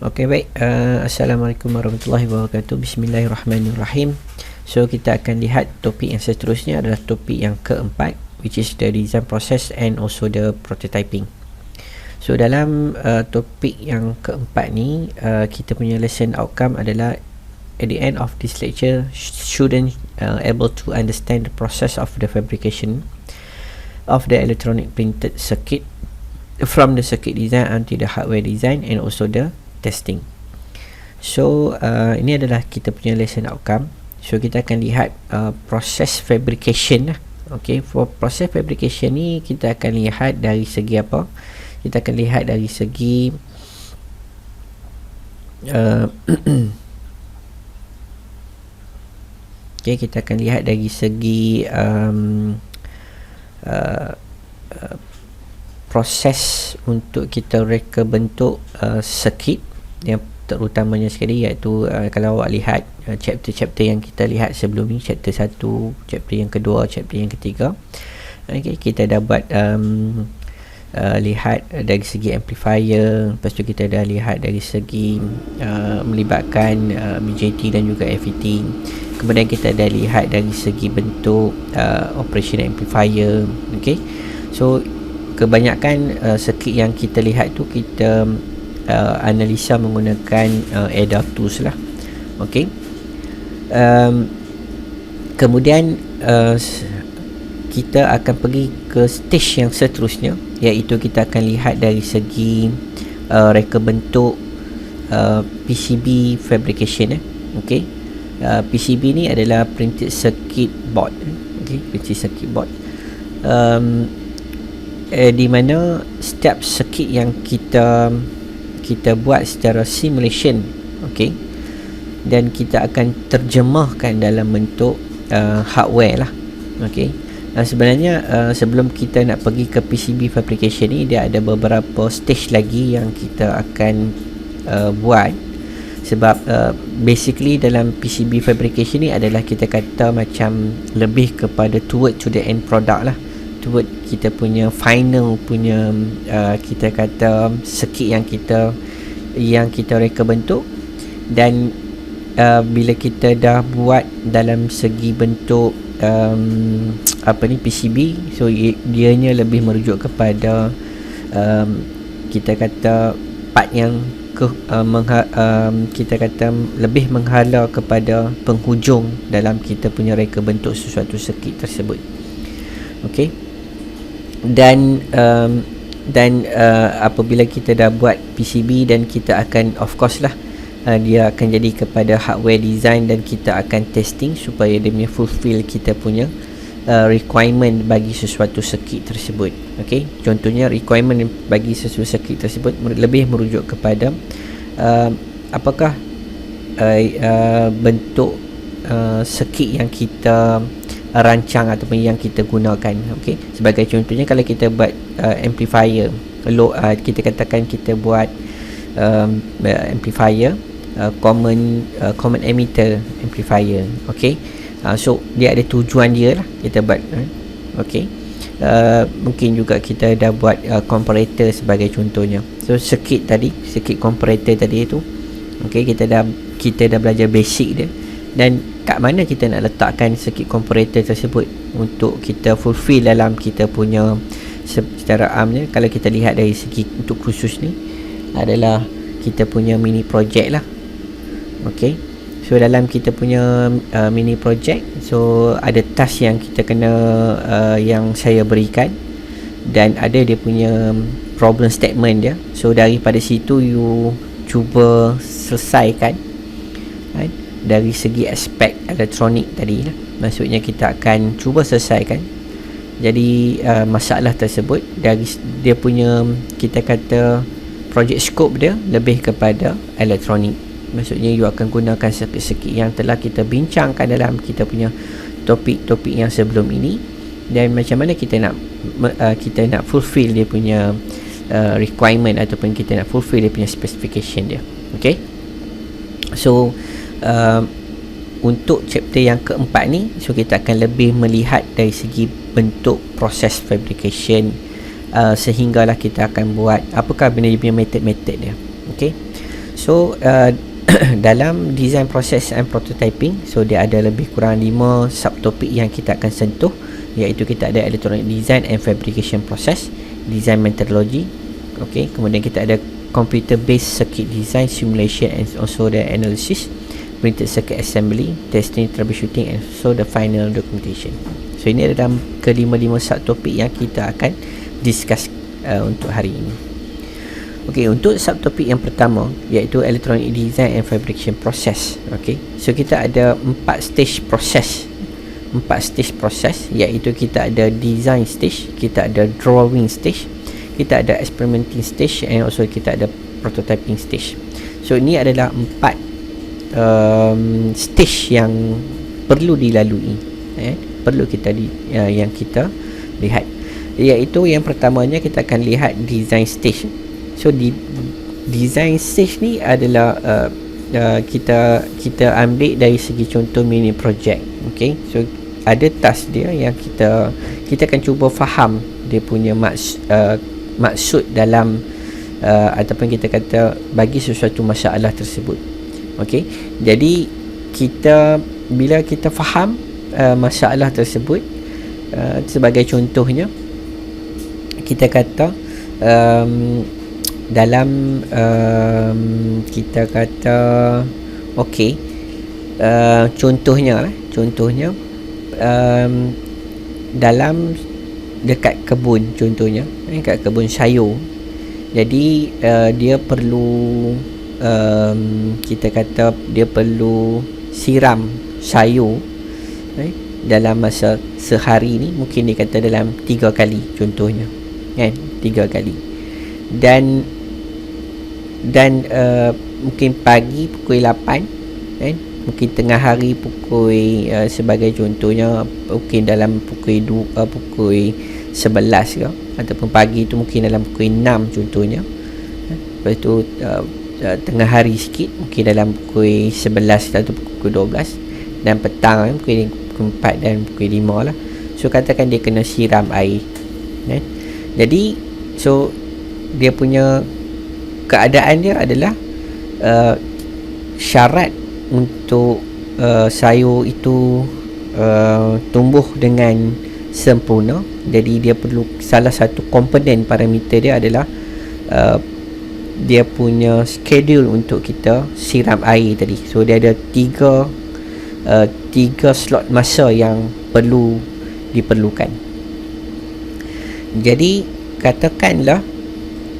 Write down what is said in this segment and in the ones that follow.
Okey, baik. Assalamualaikum warahmatullahi wabarakatuh. Bismillahirrahmanirrahim. So kita akan lihat topik yang seterusnya adalah topik yang keempat, which is the design process and also the prototyping. So dalam topik yang keempat ni, kita punya lesson outcome adalah at the end of this lecture, students able to understand the process of the fabrication of the electronic printed circuit from the circuit design until the hardware design and also the testing. So ini adalah kita punya lesson outcome. So kita akan lihat proses fabrication lah. Okay, for proses fabrication ni kita akan lihat dari segi apa? Kita akan lihat dari segi okay, kita akan lihat dari segi proses untuk kita reka bentuk circuit yang terutamanya sekali, iaitu kalau awak lihat chapter-chapter yang kita lihat sebelum ni, chapter 1, chapter yang kedua, chapter yang ketiga, okay, kita dapat lihat dari segi amplifier. Lepas tu kita dah lihat dari segi melibatkan BJT dan juga FET. Kemudian kita dah lihat dari segi bentuk operation amplifier. Okay, so kebanyakan circuit yang kita lihat tu kita analisa menggunakan ADA tools lah. Okay, kemudian kita akan pergi ke stage yang seterusnya, iaitu kita akan lihat dari segi reka bentuk PCB fabrication. Okay, PCB ni adalah printed circuit board. Okay, printed circuit board, di mana setiap circuit yang kita buat secara simulation, okay, dan kita akan terjemahkan dalam bentuk hardware lah. Okay, sebenarnya sebelum kita nak pergi ke PCB fabrication ni, dia ada beberapa stage lagi yang kita akan buat. Sebab basically dalam PCB fabrication ni adalah kita kata macam lebih kepada toward to the end product lah, toward kita punya final punya kita kata circuit yang kita reka bentuk. Dan bila kita dah buat dalam segi bentuk PCB, so dianya lebih merujuk kepada kita kata part yang kita kata lebih menghala kepada penghujung dalam kita punya reka bentuk sesuatu circuit tersebut. Okay, dan apabila kita dah buat PCB, dan kita akan of course lah dia akan jadi kepada hardware design, dan kita akan testing supaya dia punya fulfill kita punya requirement bagi sesuatu circuit tersebut. Okay, contohnya requirement bagi sesuatu circuit tersebut lebih merujuk kepada apakah bentuk circuit yang kita rancang ataupun yang kita gunakan. Okay, sebagai contohnya kalau kita buat amplifier, kita katakan kita buat amplifier common emitter amplifier. Okay, so dia ada tujuan dia lah kita buat. Okay, mungkin juga kita dah buat comparator sebagai contohnya. So circuit comparator tadi itu, okay, kita dah belajar basic dia, dan kat mana kita nak letakkan circuit comparator tersebut untuk kita fulfill dalam kita punya secara amnya. Kalau kita lihat dari segi untuk khusus ni adalah kita punya mini project lah. Okay, so dalam kita punya mini project, so ada task yang kita kena yang saya berikan, dan ada dia punya problem statement dia. So daripada situ you cuba selesaikan, right? Dari segi aspek elektronik tadi lah. Maksudnya kita akan cuba selesaikan jadi masalah tersebut dari dia punya kita kata project scope dia lebih kepada elektronik. Maksudnya you akan gunakan sirkuit-sirkuit yang telah kita bincangkan dalam kita punya topik-topik yang sebelum ini, dan macam mana kita nak fulfill dia punya requirement ataupun kita nak fulfill dia punya specification dia. Okay, so untuk chapter yang keempat ni, so kita akan lebih melihat dari segi bentuk proses fabrication, sehinggalah kita akan buat apakah benda dia punya method dia. Okay, So dalam design process and prototyping, so dia ada lebih kurang 5 subtopik yang kita akan sentuh, iaitu kita ada electronic design and fabrication process, design methodology, okay, kemudian kita ada computer based circuit design, simulation and also the analysis, printed circuit assembly, testing, troubleshooting and so the final documentation. So ini adalah kelima-lima subtopik yang kita akan discuss untuk hari ini. Okey, untuk subtopik yang pertama iaitu electronic design and fabrication process. Okey, so kita ada 4 stage proses. 4 stage proses iaitu kita ada design stage, kita ada drawing stage, kita ada experimenting stage and also kita ada prototyping stage. So ini adalah 4 stage yang perlu dilalui, perlu kita yang kita lihat, iaitu yang pertamanya kita akan lihat design stage. So di design stage ni adalah kita ambil dari segi contoh mini project. Okay, so ada task dia yang kita akan cuba faham dia punya maksud dalam ataupun kita kata bagi sesuatu masalah tersebut. Okay, jadi bila kita faham masalah tersebut, sebagai contohnya kita kata dalam kita kata okey, contohnya dalam dekat kebun, contohnya dekat kebun sayur. Jadi dia perlu kita kata dia perlu siram sayur dalam masa sehari ni, mungkin dia kata dalam 3 kali contohnya, kan, 3 kali. Dan mungkin pagi pukul 8, kan, mungkin tengah hari pukul sebagai contohnya mungkin dalam pukul 11 ke, ataupun pagi tu mungkin dalam pukul 6 contohnya. Lepas tu tengah hari sikit mungkin dalam pukul 11 atau pukul 12, dan petang mungkin pukul 4 dan pukul 5 lah. So katakan dia kena siram air, kan? Jadi so dia punya keadaan dia adalah syarat untuk sayur itu tumbuh dengan sempurna. Jadi dia perlu, salah satu komponen parameter dia adalah dia punya schedule untuk kita siram air tadi. So dia ada 3 slot masa yang diperlukan. Jadi katakanlah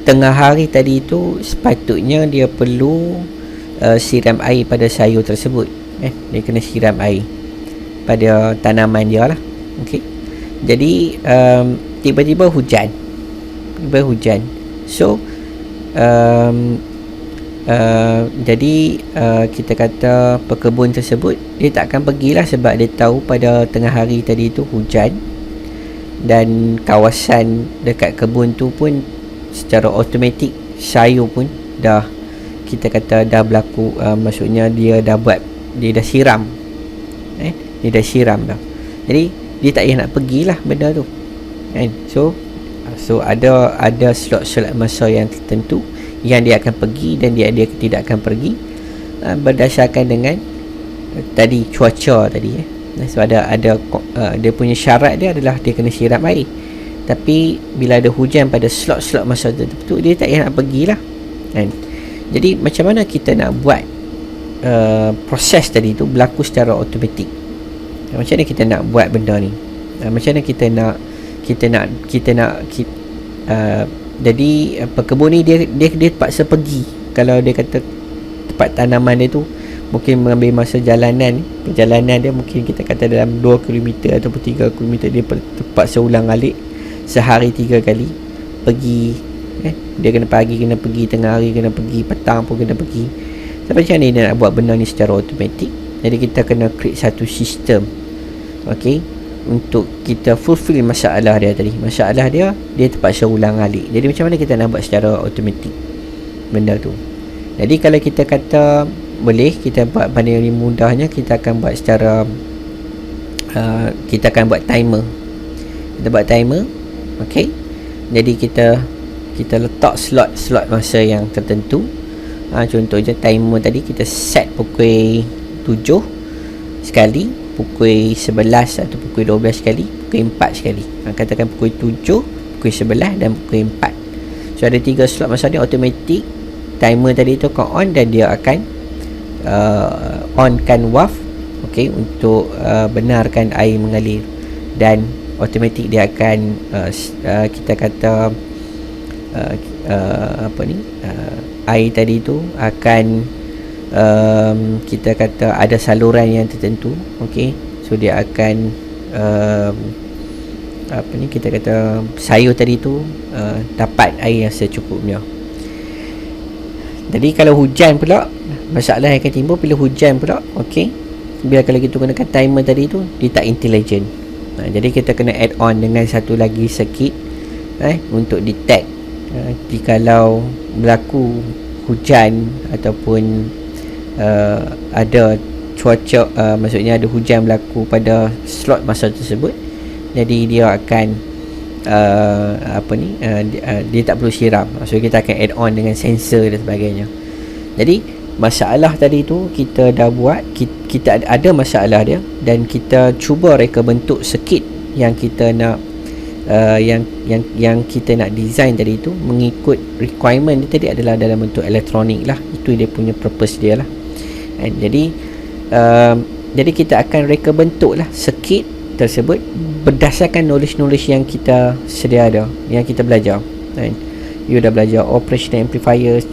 tengah hari tadi itu sepatutnya dia perlu siram air pada sayur tersebut, dia kena siram air pada tanaman dia lah. Okey, jadi tiba-tiba hujan. So jadi kita kata pekebun tersebut dia tak akan pergilah, sebab dia tahu pada tengah hari tadi itu hujan, dan kawasan dekat kebun tu pun secara automatik sayur pun dah, kita kata dah berlaku, maksudnya dia dah siram, dia dah siram dah. Jadi dia tak payah nak pergilah benda tu, kan? So ada slot-slot masa yang tertentu yang dia akan pergi dan dia tidak akan pergi berdasarkan dengan tadi cuaca tadi. So ada dia punya syarat dia adalah dia kena siram air. Tapi bila ada hujan pada slot-slot masa tertentu, dia tak payah nak pergilah, kan? Jadi macam mana kita nak buat proses tadi tu berlaku secara automatik? Macam mana kita nak buat benda ni? Macam mana kita nak jadi pekebun ni dia terpaksa pergi. Kalau dia kata tempat tanaman dia tu mungkin mengambil masa perjalanan dia mungkin kita kata dalam 2 km ataupun 3 km, dia terpaksa ulang alik sehari 3 kali pergi. Dia kena pagi kena pergi, tengah hari kena pergi, petang pun kena pergi. Tapi macam ni dia nak buat benda ni secara automatik? Jadi kita kena create satu sistem, okey, untuk kita fulfill masalah dia tadi. Masalah dia terpaksa ulang alik. Jadi macam mana kita nak buat secara automatik benda tu? Jadi kalau kita kata boleh kita buat paling mudahnya, kita akan buat secara kita akan buat timer. Kita buat timer, okey. Jadi kita letak slot masa yang tertentu. Contohnya timer tadi kita set pukul 7 sekali, pukul 11 atau pukul 12 sekali, pukul 4 sekali. Katakan pukul 7, pukul 11 dan pukul 4. So ada 3 slot masa ni automatic. Timer tadi tu kau on dan dia akan onkan valve, okey, untuk benarkan air mengalir, dan automatic dia akan kita kata air tadi tu akan kita kata ada saluran yang tertentu, okey, so dia akan kita kata sayur tadi tu dapat air yang secukupnya. Jadi kalau hujan pula, masalah yang akan timbul bila hujan pula, okey, bila kalau kita gunakan timer tadi tu dia tak intelligent. Jadi kita kena add on dengan satu lagi circuit untuk detect jikalau berlaku hujan ataupun ada cuaca, maksudnya ada hujan berlaku pada slot masa tersebut. Jadi dia akan dia tak perlu siram. So kita akan add on dengan sensor dan sebagainya. Jadi masalah tadi tu kita dah buat, kita ada masalah dia, dan kita cuba reka bentuk circuit yang kita nak yang kita nak design tadi tu mengikut requirement dia tadi adalah dalam bentuk elektronik lah. Itu dia punya purpose dia lah. Jadi kita akan reka bentuk lah circuit tersebut berdasarkan knowledge yang kita sedia ada, yang kita belajar. You dah belajar operational amplifier,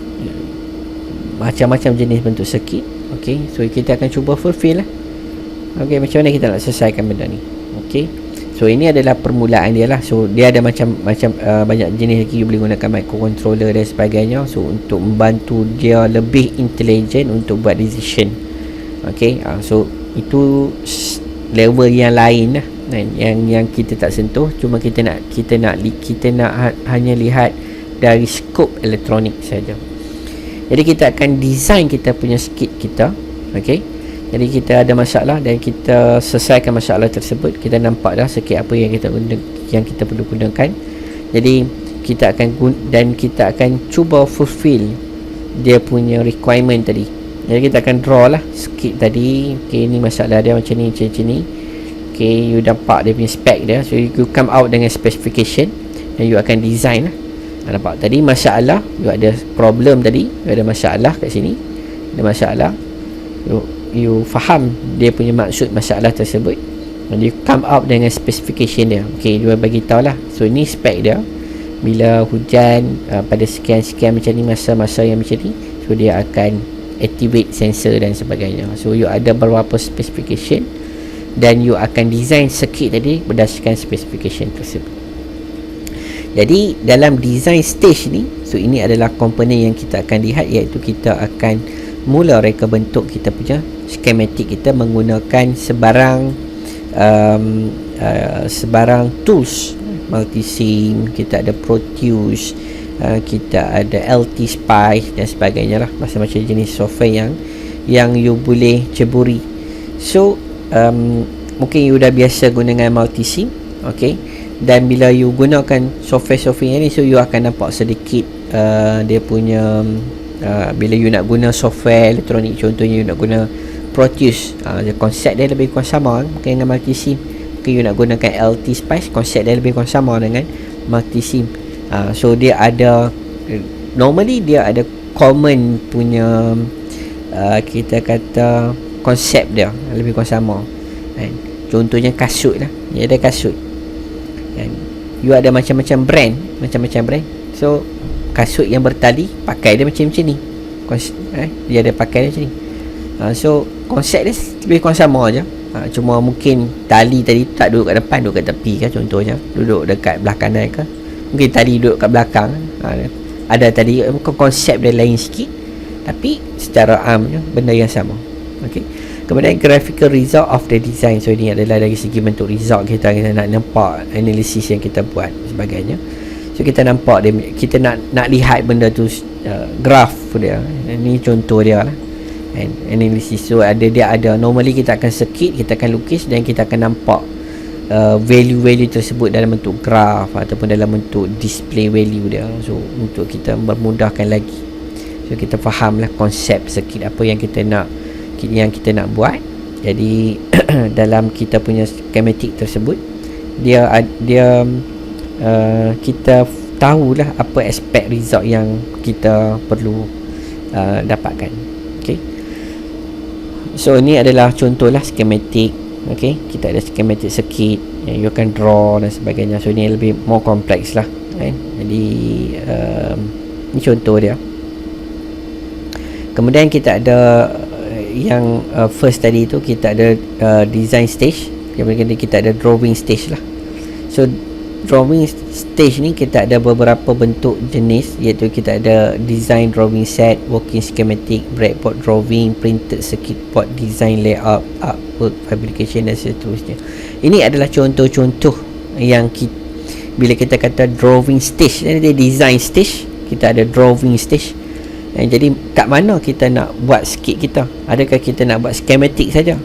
macam-macam jenis bentuk circuit. Okay, so kita akan cuba fulfill lah. Okay, macam mana kita nak selesaikan benda ni. Okay, so ini adalah permulaan dia lah. So dia ada macam-macam banyak jenis lagi. You boleh gunakan microcontroller dan sebagainya, so untuk membantu dia lebih intelligent untuk buat decision. Okay, so itu level yang lain lah, yang kita tak sentuh. Cuma kita nak hanya lihat dari skop elektronik saja. Jadi kita akan design kita punya circuit kita. Okay, jadi kita ada masalah dan kita selesaikan masalah tersebut. Kita nampak dah circuit apa yang kita perlu gunakan. Jadi kita akan cuba fulfill dia punya requirement tadi. Jadi kita akan draw lah circuit tadi. Okay, ni masalah dia macam ni. Okay, you nampak dia punya spec dia. So you come out dengan specification dan you akan design lah. Nampak tadi masalah, you ada problem tadi, you ada masalah kat sini, ada masalah, you faham dia punya maksud masalah tersebut, dan you come out dengan specification dia. Okay, you bagi tahu lah. So ni spec dia, bila hujan pada sekian-sekian macam ni, masa-masa yang macam ni, so dia akan activate sensor dan sebagainya. So you ada beberapa specification dan you akan design circuit tadi berdasarkan specification tersebut. Jadi dalam design stage ni, so ini adalah komponen yang kita akan lihat, iaitu kita akan mula reka bentuk kita punya schematic kita menggunakan sebarang tools, multisim, kita ada Proteus, kita ada LT Spice dan sebagainya lah, macam-macam jenis software yang you boleh ceburi. So mungkin you dah biasa gunakan multisim, okay, dan bila you gunakan software ni, so you akan nampak sedikit dia punya bila you nak guna software elektronik, contohnya you nak guna Proteus, konsep dia lebih kurang sama dengan multisim. Okay, you nak gunakan LT Spice, konsep dia lebih kurang sama dengan multisim. So dia ada, normally dia ada common punya kita kata konsep dia lebih kurang sama. Contohnya kasut lah, dia ada kasut. You ada macam-macam brand. So kasut yang bertali, pakai dia macam ni. Dia ada pakai dia macam ni. So konsep dia lebih kurang sama je. Cuma mungkin tali tadi tak duduk kat depan, duduk kat tepi kan, contohnya duduk dekat belah kanan kan. Mungkin tali duduk kat belakang. Ada tadi, konsep dia lain sikit, tapi secara amnya benda yang sama. Okay. Kemudian graphical result of the design. So ini adalah dari segi bentuk result kita nak nampak analisis yang kita buat sebagainya. So kita nampak dia, kita nak lihat benda tu, graph dia. Ini contoh dia lah, analisis. So dia ada normally kita akan circuit, kita akan lukis dan kita akan nampak value-value tersebut dalam bentuk graph ataupun dalam bentuk display value dia. So untuk kita mempermudahkan lagi So kita fahamlah konsep circuit apa yang kita nak buat. Jadi dalam kita punya schematic tersebut, kita tahulah apa aspek result yang kita perlu dapatkan. Okay, so ini adalah contohlah schematic. Okay, kita ada schematic circuit yang you akan draw dan sebagainya. So ini lebih more complex lah kan. Jadi ini contoh dia. Kemudian kita ada yang first tadi tu, kita ada design stage. Kemudian kita ada drawing stage lah. So drawing stage ni kita ada beberapa bentuk jenis, iaitu kita ada design drawing set, working schematic, breadboard drawing, printed circuit board design, layout, artwork, fabrication dan seterusnya. Ini adalah contoh-contoh yang bila kita kata drawing stage, dia design stage, kita ada drawing stage. Jadi kat mana kita nak buat skit kita? Adakah kita nak buat schematic saja?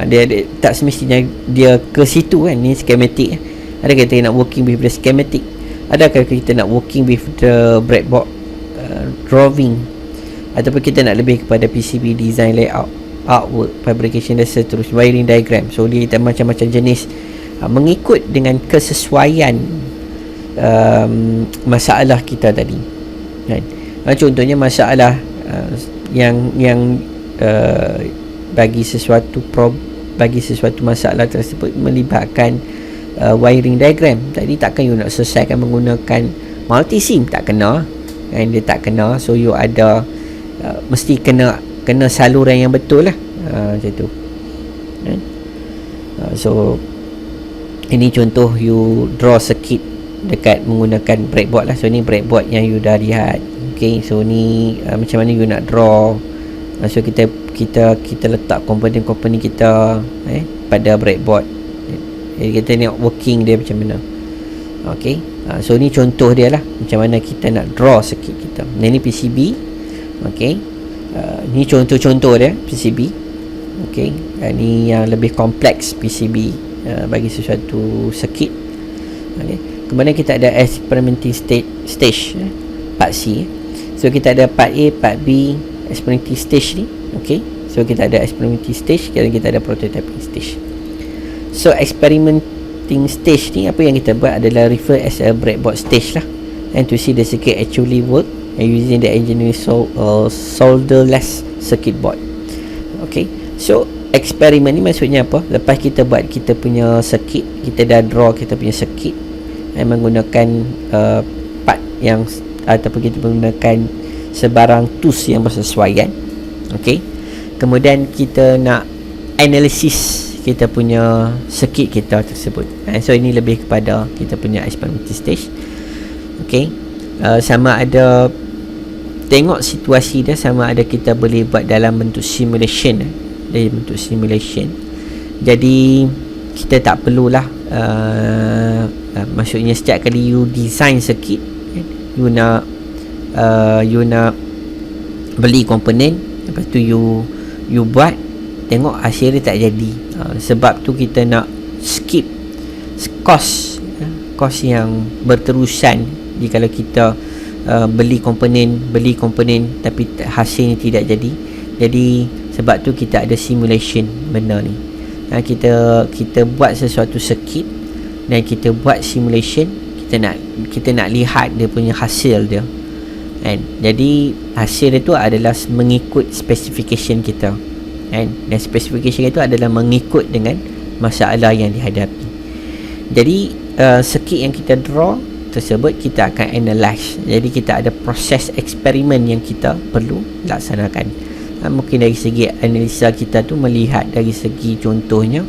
Dia tak semestinya dia ke situ kan, ni schematic. Adakah kita nak working with the schematic? Adakah kita nak working with the breadboard drawing? Ataupun kita nak lebih kepada PCB design, layout, artwork, fabrication dan seterusnya, wiring diagram. So dia macam-macam jenis, mengikut dengan kesesuaian masalah kita tadi kan. Contohnya masalah yang bagi sesuatu masalah tersebut melibatkan wiring diagram. Tadi takkan you nak selesaikan menggunakan multi-sim, tak kena kan, dia tak kena. So you ada mesti kena saluran yang betul lah, macam tu kan? So ini contoh you draw circuit dekat menggunakan breadboard lah. So ni breadboard yang you dah lihat. Okay, so ni macam mana you nak draw. So kita letak komponen-komponen kita pada breadboard. Jadi kita tengok working dia macam mana. Okay, so ni contoh dia lah, macam mana kita nak draw circuit kita. Ini PCB. Okay, ni contoh-contoh dia PCB. Okay, ni yang lebih kompleks PCB bagi sesuatu circuit. Okay, kemudian kita ada experimenting stage, part C. So kita ada part A, part B, experimenting stage ni. Okay, so kita ada experimenting stage, dan kita ada prototyping stage. So experimenting stage ni, apa yang kita buat adalah refer as a breadboard stage lah, and to see the circuit actually work and using the engineering solderless circuit board. Okay, so eksperimen ni maksudnya apa? Lepas kita buat kita punya circuit, kita dah draw kita punya circuit menggunakan part yang, ataupun kita menggunakan sebarang tools yang bersesuaian. Okay, kemudian kita nak analisis kita punya circuit kita tersebut. So ini lebih kepada kita punya experimental stage. Okay, sama ada tengok situasi dia, sama ada kita boleh buat dalam bentuk simulation. Jadi kita tak perlulah maksudnya setiap kali you design circuit, you nak beli komponen, lepas tu you buat, tengok hasil dia tak jadi. Sebab tu kita nak skip cost yang berterusan jika kita beli komponen tapi hasilnya tidak jadi. Jadi sebab tu kita ada simulation benda ni. Kita buat sesuatu circuit dan kita buat simulation, kita nak lihat dia punya hasil dia kan. Jadi hasil itu adalah mengikut specification kita kan, dan specification itu adalah mengikut dengan masalah yang dihadapi. Jadi circuit yang kita draw tersebut kita akan analyse. Jadi kita ada proses eksperimen yang kita perlu laksanakan. Mungkin dari segi analisa kita tu melihat dari segi contohnya,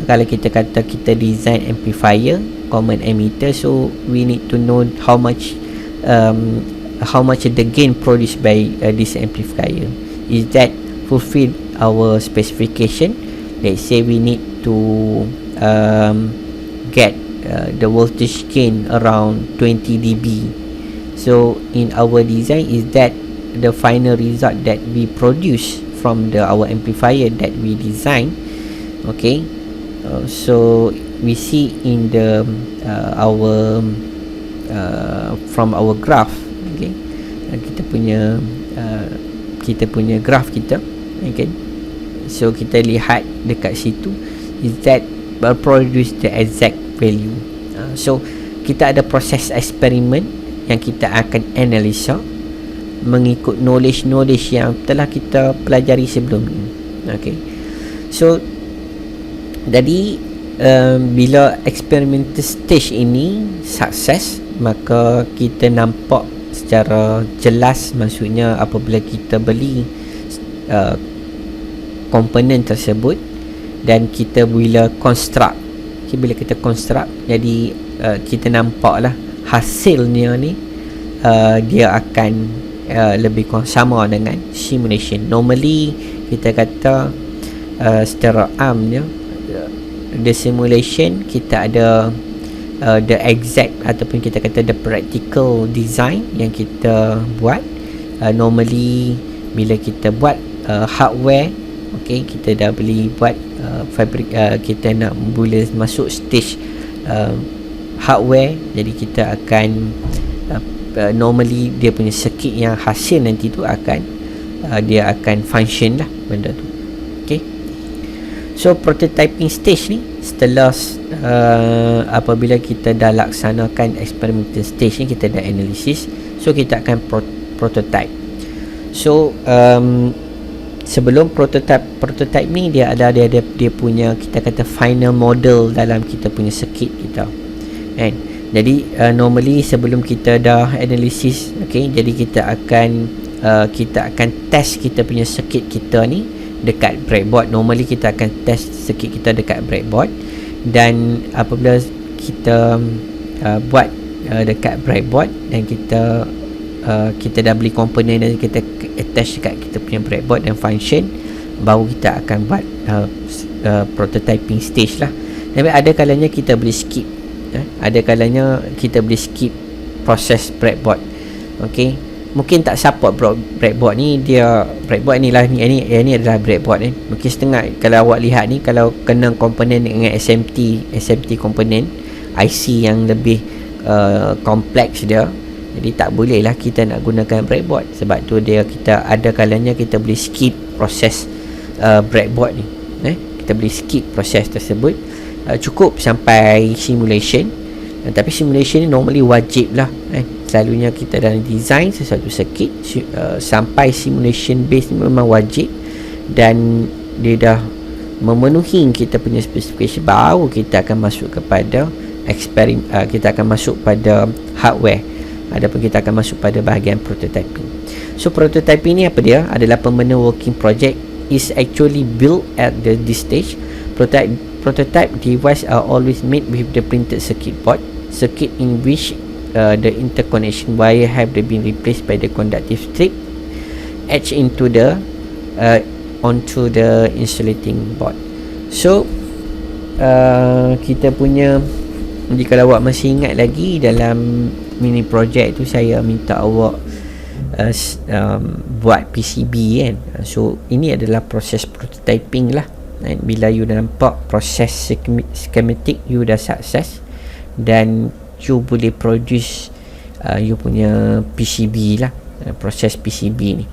kalau kita kata kita design amplifier, common emitter, so we need to know how much the gain produced by this amplifier. Is that fulfill our specification? Let's say we need to get the voltage gain around 20 dB. So in our design, is that the final result that we produce from our amplifier that we design? Okay, so we see in the from our graph. Okay, kita punya kita punya graph kita, okay? So kita lihat dekat situ that produce the exact value. So kita ada proses eksperimen yang kita akan analisa mengikut knowledge yang telah kita pelajari sebelum ni. Okay. So jadi bila experimental stage ini sukses, maka kita nampak secara jelas, maksudnya apabila kita beli komponen tersebut dan kita bila construct, bila kita construct, jadi kita nampaklah hasilnya ni dia akan lebih kurang sama dengan simulation. Normally kita kata secara amnya the simulation kita ada the exact ataupun kita kata the practical design yang kita buat. Normally bila kita buat hardware, okay, kita dah beli buat fabrik, kita nak mula masuk stage hardware, jadi kita akan normally dia punya circuit yang hasil nanti tu akan dia akan function lah benda tu. Okay, so prototyping stage ni setelah apabila kita dah laksanakan experimental stage ni, kita dah analisis, so kita akan prototype. So sebelum prototype ni dia ada dia punya, kita kata final model dalam kita punya circuit kita, kan? Jadi normally sebelum kita dah analisis, okay, jadi kita akan test kita punya circuit kita ni dekat breadboard. Normally kita akan test circuit kita dekat breadboard, dan apabila kita buat dekat breadboard dan kita dah beli komponen dan kita attach dekat kita punya breadboard dan function, baru kita akan buat prototyping stage lah. Tapi ada kalanya kita boleh skip, ada kalanya kita boleh skip proses breadboard. Okay, mungkin tak support breadboard ni, dia breadboard ni lah, ni adalah breadboard ni. Mungkin setengah, kalau awak lihat ni, kalau kena komponen dengan SMT komponen IC yang lebih kompleks dia, jadi tak boleh lah kita nak gunakan breadboard. Sebab tu kita ada kalanya kita boleh skip proses breadboard ni, kita boleh skip proses tersebut, cukup sampai simulation. Tapi simulation ni normally wajib lah, selalunya kita dalam design sesuatu circuit sampai simulation base ni memang wajib, dan dia dah memenuhi kita punya specification, baru kita akan masuk kepada eksperimen, kita akan masuk pada hardware, adapun kita akan masuk pada bahagian prototyping. So prototyping ni apa dia? Adalah pembina working project is actually built at this stage. Prototype device are always made with the printed circuit board, circuit in which the interconnection wire have been replaced by the conductive strip etched into the onto the insulating board. So kita punya, jika awak masih ingat lagi dalam mini project tu, saya minta awak buat PCB, kan. So ini adalah proses prototyping lah. And bila you dah nampak proses schematic you dah sukses, dan you boleh produce you punya PCB lah, proses PCB ni.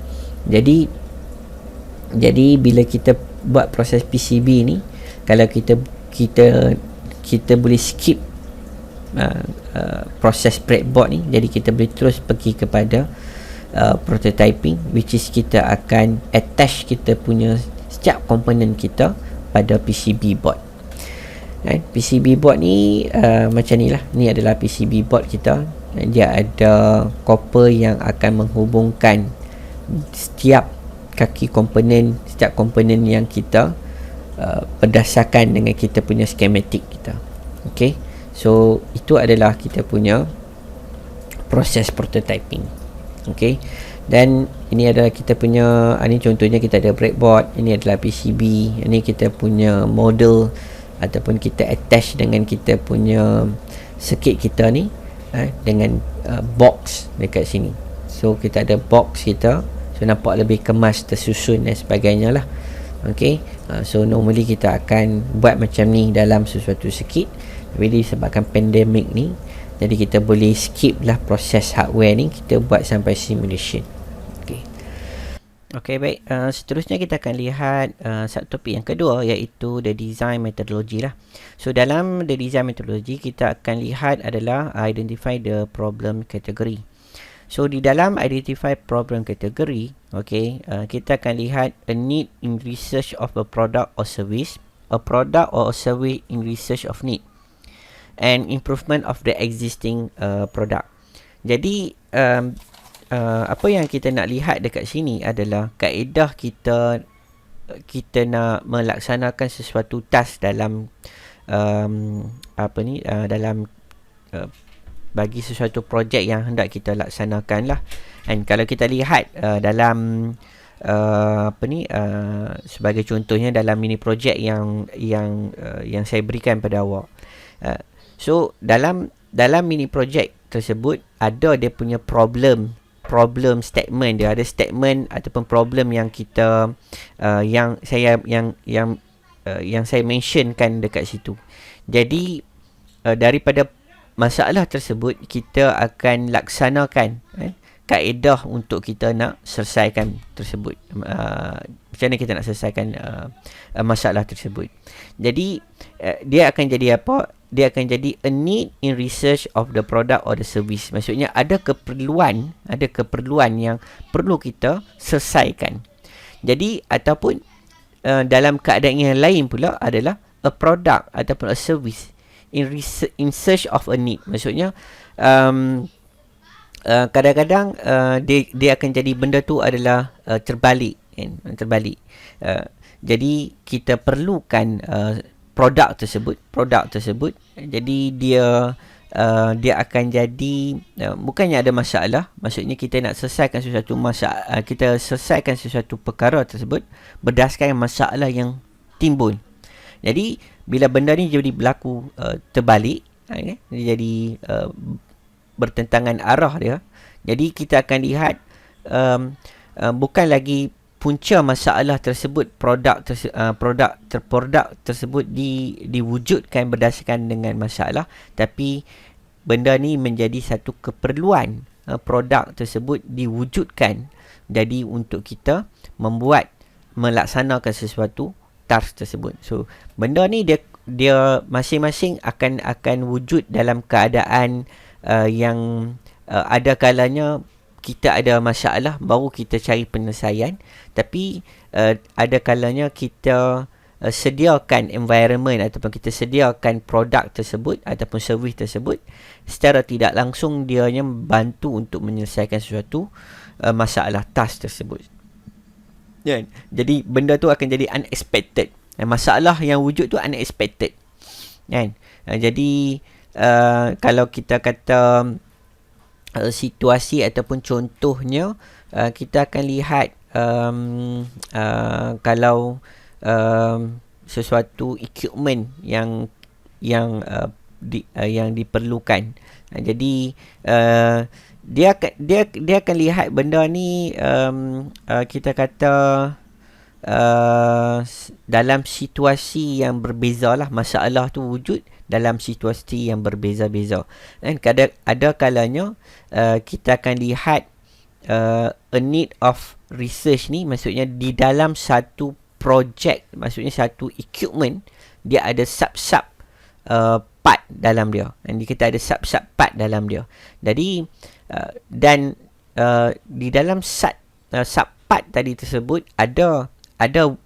Jadi bila kita buat proses PCB ni, kalau kita boleh skip proses breadboard ni, jadi kita boleh terus pergi kepada prototyping, which is kita akan attach kita punya setiap komponen kita pada PCB board. PCB board ni macam ni lah. Ni adalah PCB board kita. Dia ada copper yang akan menghubungkan setiap kaki komponen, setiap komponen yang kita berdasarkan dengan kita punya schematic kita. Okay, so itu adalah kita punya proses prototyping. Okay, dan ini adalah kita punya, ini contohnya kita ada breadboard, ini adalah PCB, ini kita punya model ataupun kita attach dengan kita punya circuit kita ni, dengan box dekat sini. So kita ada box kita, so nampak lebih kemas, tersusun dan sebagainya lah. Okay, so normally kita akan buat macam ni dalam sesuatu circuit, tapi disebabkan pandemik ni, jadi kita boleh skip lah proses hardware ni, kita buat sampai simulation. Okay, Okey, baik. Seterusnya kita akan lihat satu topik yang kedua, iaitu the design methodology lah. So dalam the design methodology kita akan lihat adalah identify the problem category. So di dalam identify problem category, okay, kita akan lihat a need in research of a product or service, a product or a service in research of need, and improvement of the existing product. Jadi apa yang kita nak lihat dekat sini adalah kaedah kita nak melaksanakan sesuatu task dalam dalam bagi sesuatu projek yang hendak kita laksanakan lah. And kalau kita lihat dalam sebagai contohnya dalam mini projek yang saya berikan pada awak. So dalam mini projek tersebut ada dia punya problem statement dia, ada statement ataupun problem yang kita yang saya mentionkan dekat situ. Jadi daripada masalah tersebut kita akan laksanakan kaedah untuk kita nak selesaikan tersebut. Macam mana kita nak selesaikan masalah tersebut. Jadi dia akan jadi apa? Dia akan jadi a need in research of the product or the service. Maksudnya ada keperluan yang perlu kita selesaikan. Jadi ataupun dalam keadaan yang lain pula adalah a product ataupun a service in search of a need. Maksudnya kadang-kadang dia akan jadi benda tu adalah terbalik kan? Terbalik. Jadi kita perlukan produk tersebut. Jadi dia akan jadi bukannya ada masalah, maksudnya kita nak selesaikan sesuatu masalah, kita selesaikan sesuatu perkara tersebut berdasarkan masalah yang timbul. Jadi bila benda ni jadi berlaku terbalik, dia jadi bertentangan arah dia. Jadi kita akan lihat bukan lagi punca masalah tersebut produk tersebut diwujudkan berdasarkan dengan masalah, tapi benda ni menjadi satu keperluan produk tersebut diwujudkan jadi untuk kita melaksanakan sesuatu task tersebut. So benda ni dia masing-masing akan wujud dalam keadaan yang ada kalanya kita ada masalah baru kita cari penyelesaian, tapi ada kalanya kita sediakan environment ataupun kita sediakan produk tersebut ataupun servis tersebut secara tidak langsung dia membantu untuk menyelesaikan sesuatu masalah task tersebut. Jadi benda tu akan jadi unexpected. Masalah yang wujud tu unexpected. Jadi kalau kita kata situasi ataupun contohnya, kita akan lihat kalau sesuatu equipment yang diperlukan. Jadi dia akan lihat benda ni kita kata dalam situasi yang berbeza lah. Masalah tu wujud dalam situasi yang berbeza-beza. Dan ada kalanya kita akan lihat a need of research ni, maksudnya di dalam satu projek, maksudnya satu equipment, dia ada sub-sub part dalam dia. Dan kita ada sub-sub part dalam dia. Jadi dan di dalam sub part tadi tersebut ada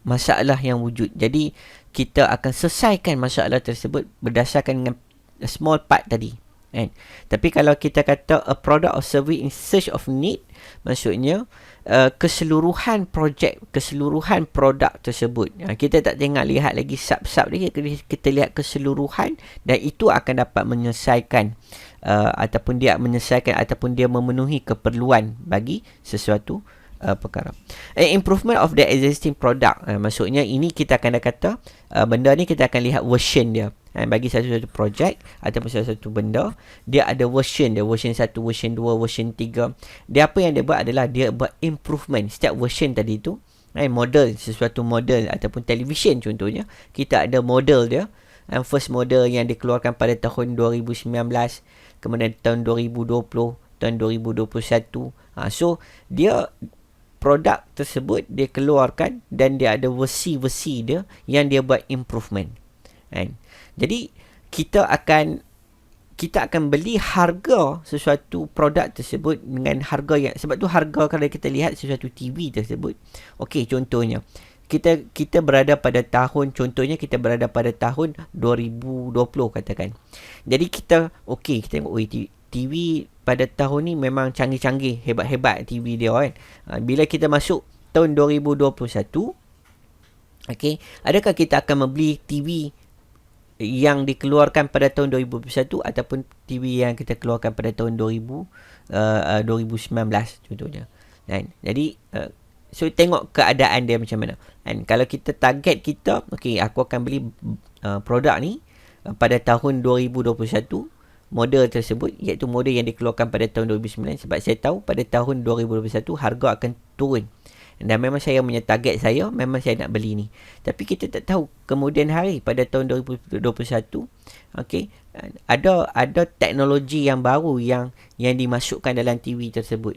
masalah yang wujud. Jadi kita akan selesaikan masalah tersebut berdasarkan dengan small part tadi. Tapi kalau kita kata a product or service in search of need, maksudnya keseluruhan projek, keseluruhan produk tersebut. Kita tak lihat lagi sub-sub dia, kita lihat keseluruhan, dan itu akan dapat menyelesaikan ataupun dia memenuhi keperluan bagi sesuatu perkara. Improvement of the existing product. Maksudnya ini kita akan kata benda ni kita akan lihat version dia. Bagi satu projek ataupun satu benda, dia ada version dia, version 1, version 2, version 3. Dia apa yang dia buat adalah dia buat improvement setiap version tadi tu. Model, sesuatu model ataupun television contohnya, kita ada model dia. First model yang dikeluarkan pada tahun 2019, kemudian tahun 2020, tahun 2021. So dia produk tersebut dia keluarkan dan dia ada versi-versi dia yang dia buat improvement. Kan? Jadi kita akan beli harga sesuatu produk tersebut dengan harga yang, sebab tu harga kalau kita lihat sesuatu TV tersebut, okey, contohnya kita berada pada tahun 2020 katakan. Jadi kita tengok TV pada tahun ni memang canggih-canggih, hebat-hebat TV dia kan. Bila kita masuk tahun 2021, okey, adakah kita akan membeli TV yang dikeluarkan pada tahun 2021 ataupun TV yang kita keluarkan pada tahun 2019 contohnya. Kan? Jadi so tengok keadaan dia macam mana. Kan? Kalau kita target kita, aku akan beli produk ni pada tahun 2021, model tersebut iaitu model yang dikeluarkan pada tahun 2009, sebab saya tahu pada tahun 2021 harga akan turun. Dan memang saya punya target saya, memang saya nak beli ni. Tapi kita tak tahu kemudian hari pada tahun 2021, ada teknologi yang baru yang dimasukkan dalam TV tersebut.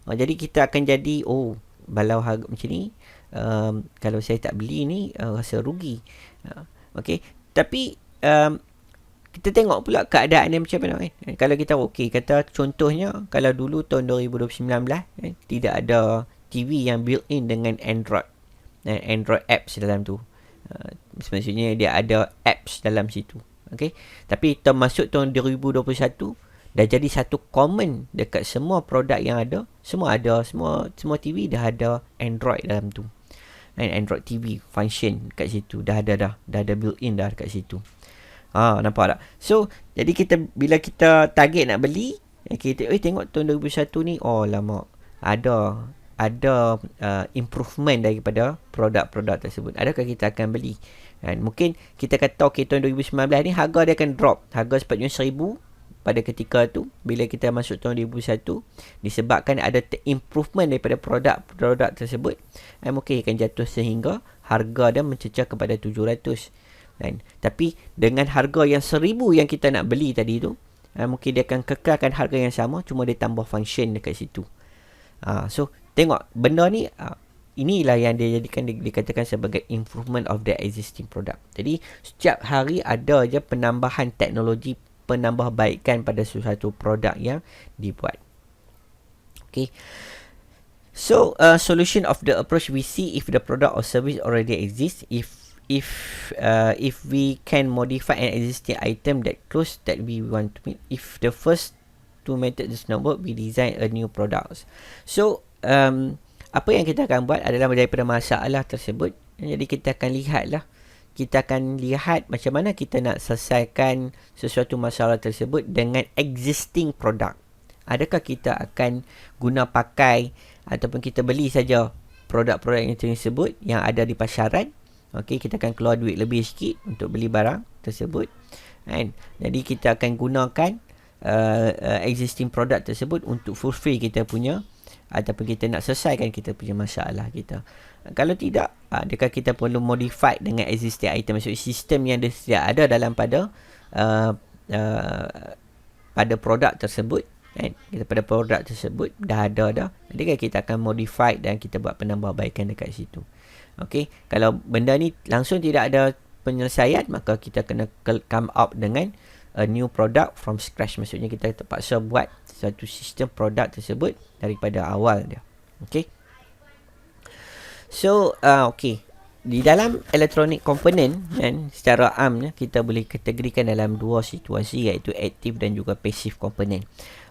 Jadi kita akan jadi, balau harga macam ni, kalau saya tak beli ni, rasa rugi. Tapi kita tengok pula keadaan dia macam mana kan. Kalau kita kata contohnya, kalau dulu tahun 2019 tidak ada TV yang built-in dengan Android apps dalam tu. Maksudnya dia ada apps dalam situ. Tapi termasuk tahun 2021 dah jadi satu common dekat semua produk yang ada. Semua TV dah ada Android dalam tu. Android TV function kat situ dah ada built-in dah dekat situ. Nampak tak? So jadi bila kita target nak beli, kita tengok tahun 2021 ni, lama ada improvement daripada produk-produk tersebut. Adakah kita akan beli? Mungkin kita kata tahun 2019 ni harga dia akan drop. Harga sepatutnya 1,000 pada ketika tu. Bila kita masuk tahun 2021, disebabkan ada improvement daripada produk tersebut, mungkin akan jatuh sehingga harga dia mencecah kepada 700. Tapi dengan harga yang 1,000 yang kita nak beli tadi tu, mungkin dia akan kekalkan harga yang sama, cuma dia tambah function dekat situ. So tengok benda ni, inilah yang dia jadikan dikatakan sebagai improvement of the existing product. Jadi setiap hari ada je penambahan teknologi, penambahbaikan pada sesuatu produk yang dibuat. So solution of the approach, we see if the product or service already exists, if we can modify an existing item that close that we want to meet. If the first two methods does not work, we design a new product. So apa yang kita akan buat adalah daripada masalah tersebut. Jadi kita akan lihat macam mana kita nak selesaikan sesuatu masalah tersebut dengan existing product. Adakah kita akan guna pakai ataupun kita beli saja produk-produk yang tersebut yang ada di pasaran. Kita akan keluar duit lebih sikit untuk beli barang tersebut. Jadi kita akan gunakan existing product tersebut untuk fulfill kita punya, ataupun kita nak selesaikan kita punya masalah kita. Kalau tidak, adakah kita perlu modify dengan existing item, maksudnya sistem yang dia ada dalam pada produk tersebut. Pada produk tersebut dah ada. Adakah kita akan modify dan kita buat penambahbaikan dekat situ. Kalau benda ni langsung tidak ada penyelesaian, maka kita kena come up dengan a new product from scratch. Maksudnya kita terpaksa buat satu sistem produk tersebut daripada awal dia. So di dalam electronic component secara amnya kita boleh kategorikan dalam dua situasi, iaitu active dan juga passive component.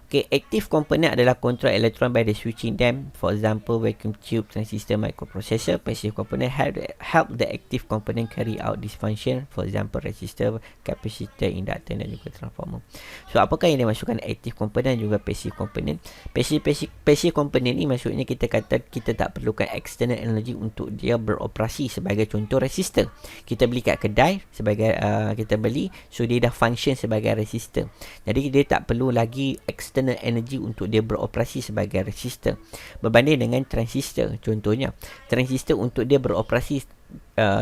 Active component adalah control electron by the switching them. For example, vacuum tube, transistor, microprocessor. Passive component help the active component carry out this function. For example, resistor, capacitor, inductor dan juga transformer. So, apakah yang dimasukkan active component dan juga passive component? Passive component ni maksudnya kita kata kita tak perlukan external energy untuk dia beroperasi. Sebagai contoh, resistor. Kita beli kat kedai sebagai kita beli, so dia dah function sebagai resistor. Jadi dia tak perlu lagi external energy untuk dia beroperasi sebagai resistor. Berbanding dengan transistor, contohnya transistor untuk dia beroperasi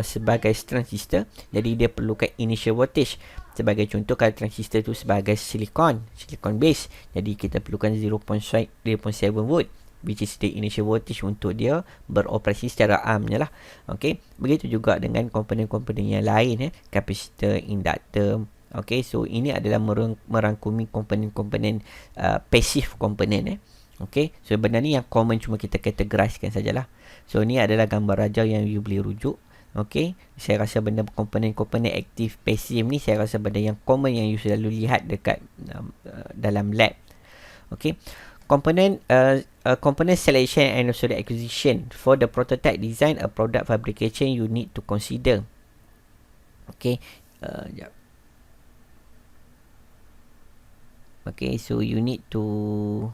sebagai transistor, jadi dia perlukan initial voltage. Sebagai contoh, kalau transistor tu sebagai silicon base, jadi kita perlukan 0.7 volt. which is the initial voltage untuk dia beroperasi secara amnya lah. Okey, begitu juga dengan komponen-komponen yang lain, kapasitor, induktor. Okey, so ini adalah merangkumi komponen-komponen passive komponen. Okey, so benda ni yang common cuma kita categorizekan sajalah. So ni adalah gambar raja yang you boleh rujuk. Okey, saya rasa benda komponen-komponen aktif pasif ni saya rasa benda yang common yang you selalu lihat dekat dalam lab. Okey, component selection and also the acquisition for the prototype design a product fabrication you need to consider. Okey, yeah. Okay, so you need to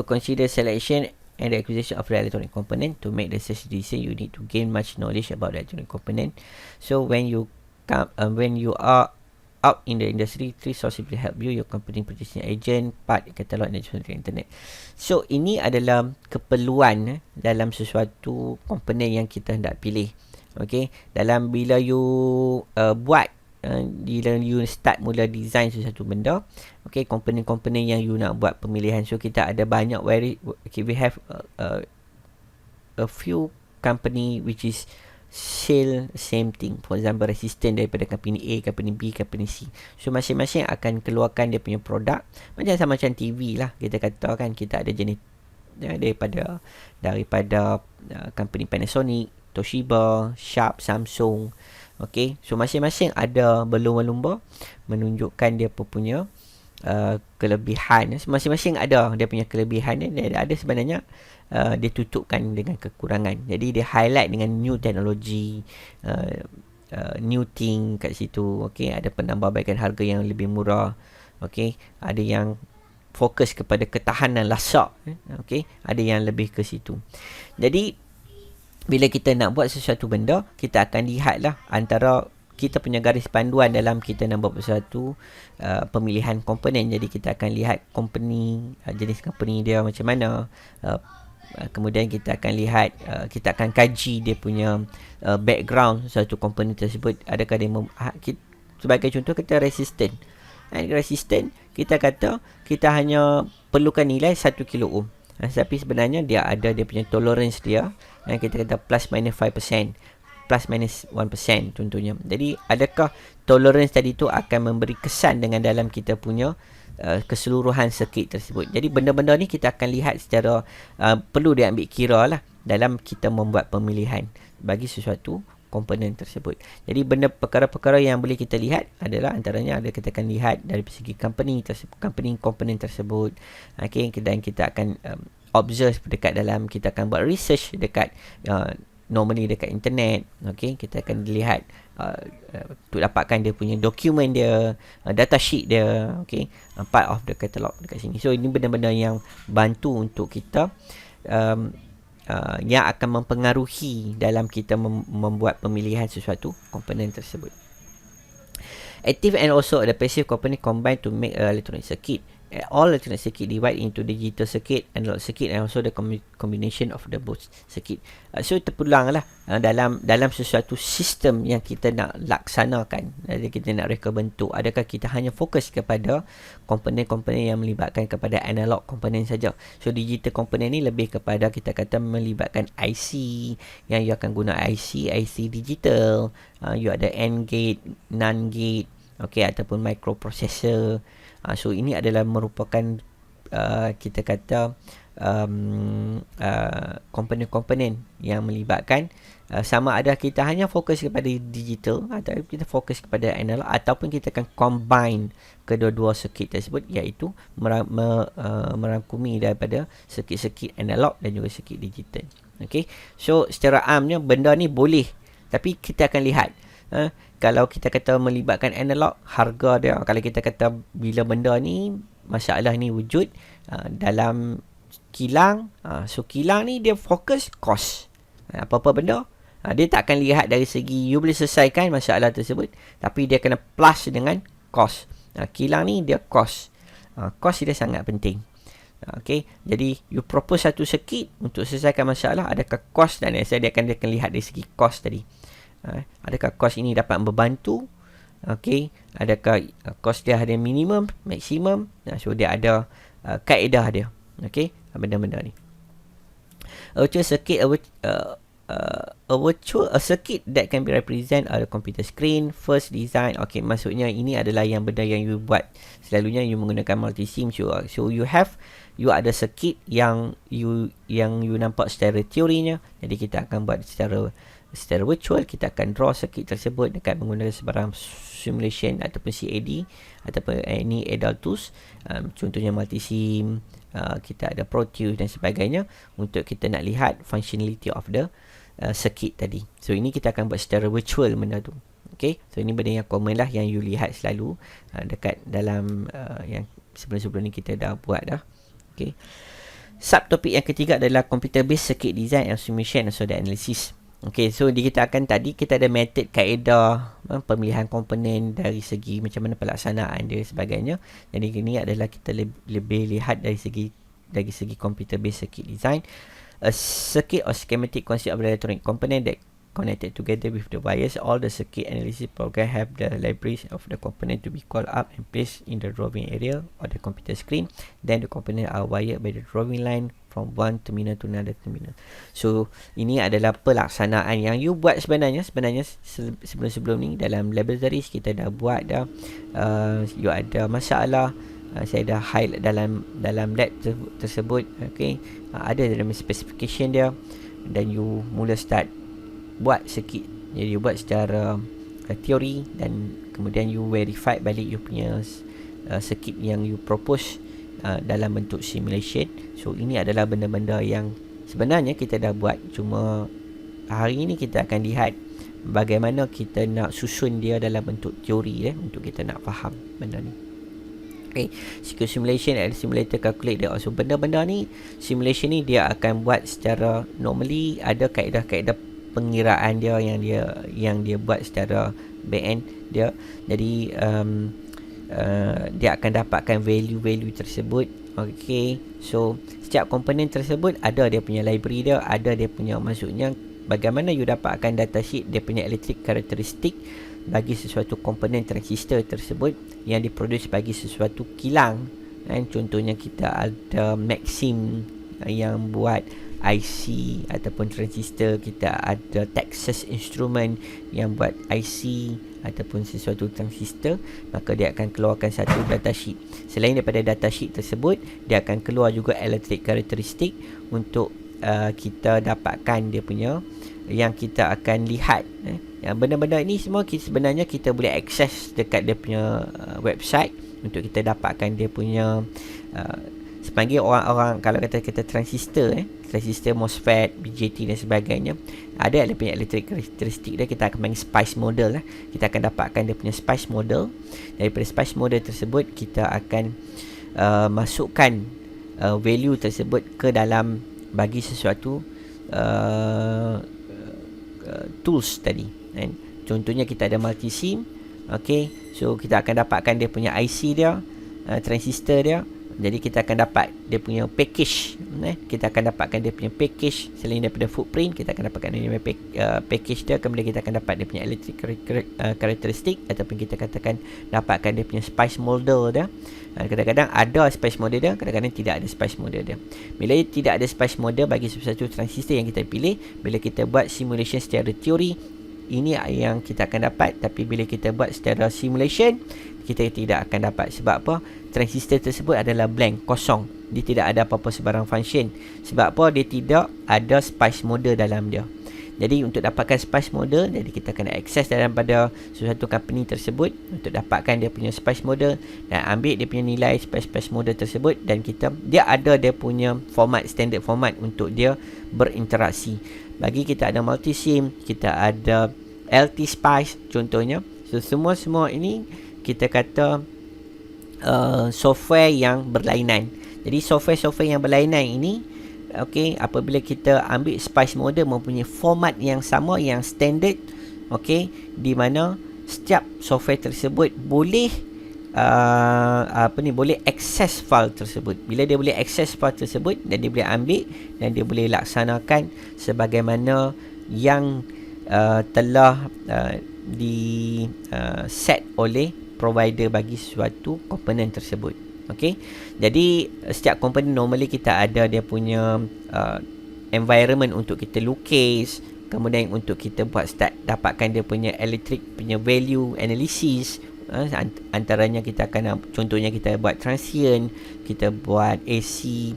consider selection and the acquisition of the electronic component. To make the such decision, you need to gain much knowledge about the electronic component. So when you are out in the industry, three sources will help you: your company, purchasing agent, part, catalog, and internet. So ini adalah keperluan dalam sesuatu komponen yang kita hendak pilih. Okay, dalam bila you bila you start mula design sesuatu benda, okay, komponen-komponen yang you nak buat pemilihan. So kita ada banyak we have a few company which is sell same thing. For example, resistant daripada company A, company B, company C. So masing-masing akan keluarkan dia punya produk. Macam TV lah, kita kata kan, kita ada jenis daripada company Panasonic, Toshiba, Sharp, Samsung. Okay, so masing-masing ada berlumba-lumba menunjukkan dia punya kelebihan. Masing-masing ada dia punya kelebihan, dan ada sebenarnya dia tutupkan dengan kekurangan. Jadi dia highlight dengan new technology, new thing kat situ. Okay, ada penambahbaikan harga yang lebih murah. Okay, ada yang fokus kepada ketahanan lasak. Okay, ada yang lebih ke situ. Jadi bila kita nak buat sesuatu benda, kita akan lihatlah antara kita punya garis panduan dalam kita nak buat sesuatu pemilihan komponen. Jadi kita akan lihat company, jenis company dia macam mana. Kemudian kita akan lihat, kita akan kaji dia punya background suatu komponen tersebut. Adakah dia sebagai contoh, kita resistant. Resistant, kita kata kita hanya perlukan nilai 1 kilo ohm. Tapi sebenarnya dia ada dia punya tolerance dia, yang kita kata plus minus 5%, plus minus 1% contohnya. Jadi adakah tolerance tadi tu akan memberi kesan dengan dalam kita punya keseluruhan circuit tersebut. Jadi benda-benda ni kita akan lihat secara perlu diambil kira lah dalam kita membuat pemilihan bagi sesuatu komponen tersebut. Jadi benda perkara-perkara yang boleh kita lihat adalah antaranya ada kita akan lihat dari segi company komponen tersebut. Okay, dan kita akan observe dekat dalam, kita akan buat research dekat normally dekat internet. Okay, kita akan lihat untuk dapatkan dia punya dokumen dia, data sheet dia. Okay, part of the catalog dekat sini. So ini benda-benda yang bantu untuk kita yang akan mempengaruhi dalam kita membuat pemilihan sesuatu komponen tersebut. Active and also the passive component combine to make a electronic circuit. All electronic circuit divide into digital circuit, analog circuit, and also the combination of the both circuit. So terpulang lah dalam sesuatu sistem yang kita nak laksanakan. Jadi kita nak reka bentuk. Adakah kita hanya fokus kepada komponen-komponen yang melibatkan kepada analog komponen saja? So digital komponen ni lebih kepada kita kata melibatkan IC, yang you akan guna IC digital. You ada AND gate, NAND gate, okay, ataupun microprocessor. So ini adalah merupakan kita kata komponen-komponen yang melibatkan sama ada kita hanya fokus kepada digital atau kita fokus kepada analog, ataupun kita akan combine kedua-dua circuit tersebut, iaitu merangkumi daripada circuit-circuit analog dan juga circuit digital. Okay, so secara amnya benda ni boleh, tapi kita akan lihat kalau kita kata melibatkan analog, harga dia, kalau kita kata bila benda ni, masalah ni wujud dalam kilang, so kilang ni dia fokus cost. Apa-apa benda, dia tak akan lihat dari segi you boleh selesaikan masalah tersebut, tapi dia kena plus dengan cost. Kilang ni dia cost. Cost dia sangat penting. Okay, jadi you propose satu circuit untuk selesaikan masalah, adakah cost, dan dia akan lihat dari segi cost tadi. Adakah kos ini dapat membantu? Okay, adakah kos dia ada minimum, maksimum? So dia ada kaedah dia. Okey, benda-benda ni. A virtual circuit, a circuit that can be represent on a computer screen, first design. Okay, maksudnya ini adalah yang benda yang you buat. Selalunya you menggunakan multisim. So you ada circuit yang you nampak secara teorinya. Jadi kita akan buat secara virtual. Kita akan draw circuit tersebut dekat menggunakan sebarang simulation ataupun CAD ataupun any adult tools. Contohnya multisim, kita ada Proteus dan sebagainya untuk kita nak lihat functionality of the circuit tadi. So ini kita akan buat secara virtual benda tu. Okay, so ini benda yang common lah yang you lihat selalu dekat dalam yang sebelum-sebelum ni kita dah buat dah. Okay, subtopik yang ketiga adalah computer based circuit design and simulation and software analysis. Okay, so kita ada method kaedah pemilihan komponen dari segi macam mana pelaksanaan dia sebagainya. Jadi ini adalah kita lebih lihat dari segi computer based circuit design. A circuit or schematic consists of the electronic component that connected together with the wires. All the circuit analysis program have the libraries of the component to be called up and placed in the drawing area or the computer screen. Then the component are wired by the drawing line from one terminal to another terminal. So ini adalah pelaksanaan yang you buat sebenarnya sebelum-sebelum ni dalam laboratories kita dah buat dah. You ada masalah, saya dah highlight dalam lab tersebut. Okay, ada dalam specification dia, dan you mula start buat circuit. Jadi you buat secara teori dan kemudian you verify balik you punya circuit yang you propose dalam bentuk simulation. So ini adalah benda-benda yang sebenarnya kita dah buat, cuma hari ini kita akan lihat bagaimana kita nak susun dia dalam bentuk teori untuk kita nak faham benda ni. Okay, circuit simulation and simulator calculate dia. So benda-benda ni, simulation ni dia akan buat secara normally, ada kaedah-kaedah pengiraan dia yang dia buat secara back end dia. Jadi dia akan dapatkan value-value tersebut. Okay, so setiap komponen tersebut ada dia punya library dia, ada dia punya, maksudnya bagaimana you dapatkan datasheet dia punya electric karakteristik bagi sesuatu komponen transistor tersebut yang diproduce bagi sesuatu kilang. Contohnya kita ada Maxim yang buat IC ataupun transistor, kita ada Texas Instrument yang buat IC ataupun sesuatu transistor, maka dia akan keluarkan satu datasheet. Selain daripada datasheet tersebut, dia akan keluar juga electric karakteristik untuk kita dapatkan dia punya, yang kita akan lihat. Yang benda-benda ini semua sebenarnya kita boleh akses dekat dia punya website untuk kita dapatkan dia punya sepanggil orang-orang, kalau kata kita transistor MOSFET, BJT dan sebagainya, ada dia punya electric karakteristik dia. Kita akan panggil spice model kita akan dapatkan dia punya spice model. Daripada spice model tersebut kita akan masukkan value tersebut ke dalam bagi sesuatu tools tadi. Contohnya kita ada multisim. Okay, so kita akan dapatkan dia punya IC dia, transistor dia. Jadi kita akan dapat dia punya package. Kita akan dapatkan dia punya package. Selain daripada footprint, kita akan dapatkan dia punya package dia. Kemudian kita akan dapat dia punya electric karakteristik, ataupun kita katakan dapatkan dia punya spice model dia. Kadang-kadang ada spice model dia, kadang-kadang tidak ada spice model dia. Bila tidak ada spice model bagi sesuatu transistor yang kita pilih, bila kita buat simulation secara teori, ini yang kita akan dapat. Tapi bila kita buat secara simulation, kita tidak akan dapat. Sebab apa? Transistor tersebut adalah blank, kosong. Dia tidak ada apa-apa sebarang function. Sebab apa? Dia tidak ada spice model dalam dia. Jadi untuk dapatkan spice model, jadi kita kena access dalam pada sesuatu company tersebut untuk dapatkan dia punya spice model dan ambil dia punya nilai spice model tersebut, dan dia ada dia punya format, standard format untuk dia berinteraksi. Bagi kita ada multisim, kita ada LT spice contohnya. So semua ini kita kata software yang berlainan. Jadi software yang berlainan ini, okay, apabila kita ambil spice model mempunyai format yang sama, yang standard, okay, di mana setiap software tersebut boleh boleh access file tersebut. Bila dia boleh access file tersebut, dan dia boleh ambil dan dia boleh laksanakan sebagaimana yang telah di set oleh provider bagi suatu komponen tersebut. Okey. Jadi setiap komponen normally kita ada dia punya environment untuk kita lukis, kemudian untuk kita buat start dapatkan dia punya electric punya value analysis. Antaranya kita akan contohnya kita buat transient, kita buat AC,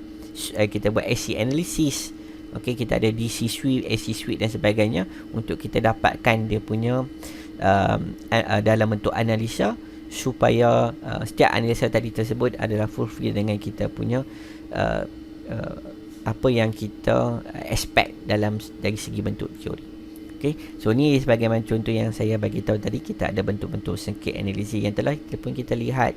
kita buat AC analysis. Okey, kita ada DC sweep, AC sweep dan sebagainya untuk kita dapatkan dia punya dalam bentuk analisa, supaya setiap analisa tadi tersebut adalah fulfill dengan kita punya apa yang kita expect dari segi bentuk teori. Okay. So ni sebagai contoh yang saya bagi tahu tadi, kita ada bentuk-bentuk sengkit analisis yang telah kita lihat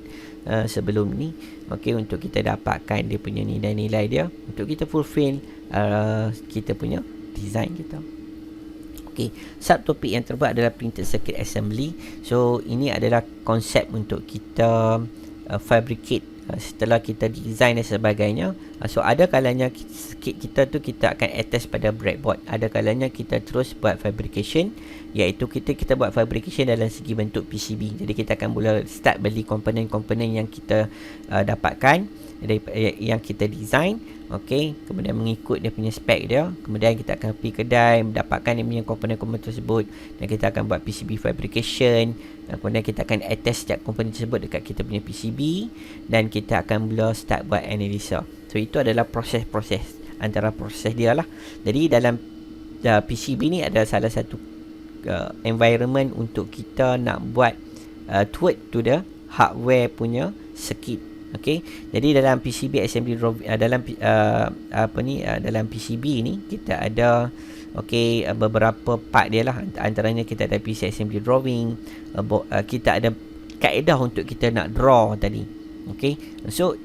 sebelum ni. Okay, untuk kita dapatkan dia punya nilai-nilai dia untuk kita fulfill kita punya design kita. Okay, subtopik yang terbuat adalah printed circuit assembly. So ini adalah konsep untuk kita fabricate setelah kita design dan sebagainya. So ada kalanya circuit kita tu kita akan attach pada breadboard, ada kalanya kita terus buat fabrication, iaitu kita buat fabrication dalam segi bentuk PCB. Jadi kita akan mula start beli komponen-komponen yang kita dapatkan yang kita design. Okey, kemudian mengikut dia punya spek dia, kemudian kita akan pergi kedai mendapatkan dia punya komponen-komponen tersebut, dan kita akan buat PCB fabrication, dan kemudian kita akan attach setiap komponen tersebut dekat kita punya PCB, dan kita akan mula start buat analisa. So itu adalah proses-proses antara proses dia lah. Jadi dalam PCB ni adalah salah satu environment untuk kita nak buat toward to the hardware punya circuit. Okey, jadi dalam PCB assembly dalam dalam PCB ni kita ada beberapa part dia lah. Antaranya kita ada PC assembly drawing, kita ada kaedah untuk kita nak draw tadi. Okey, so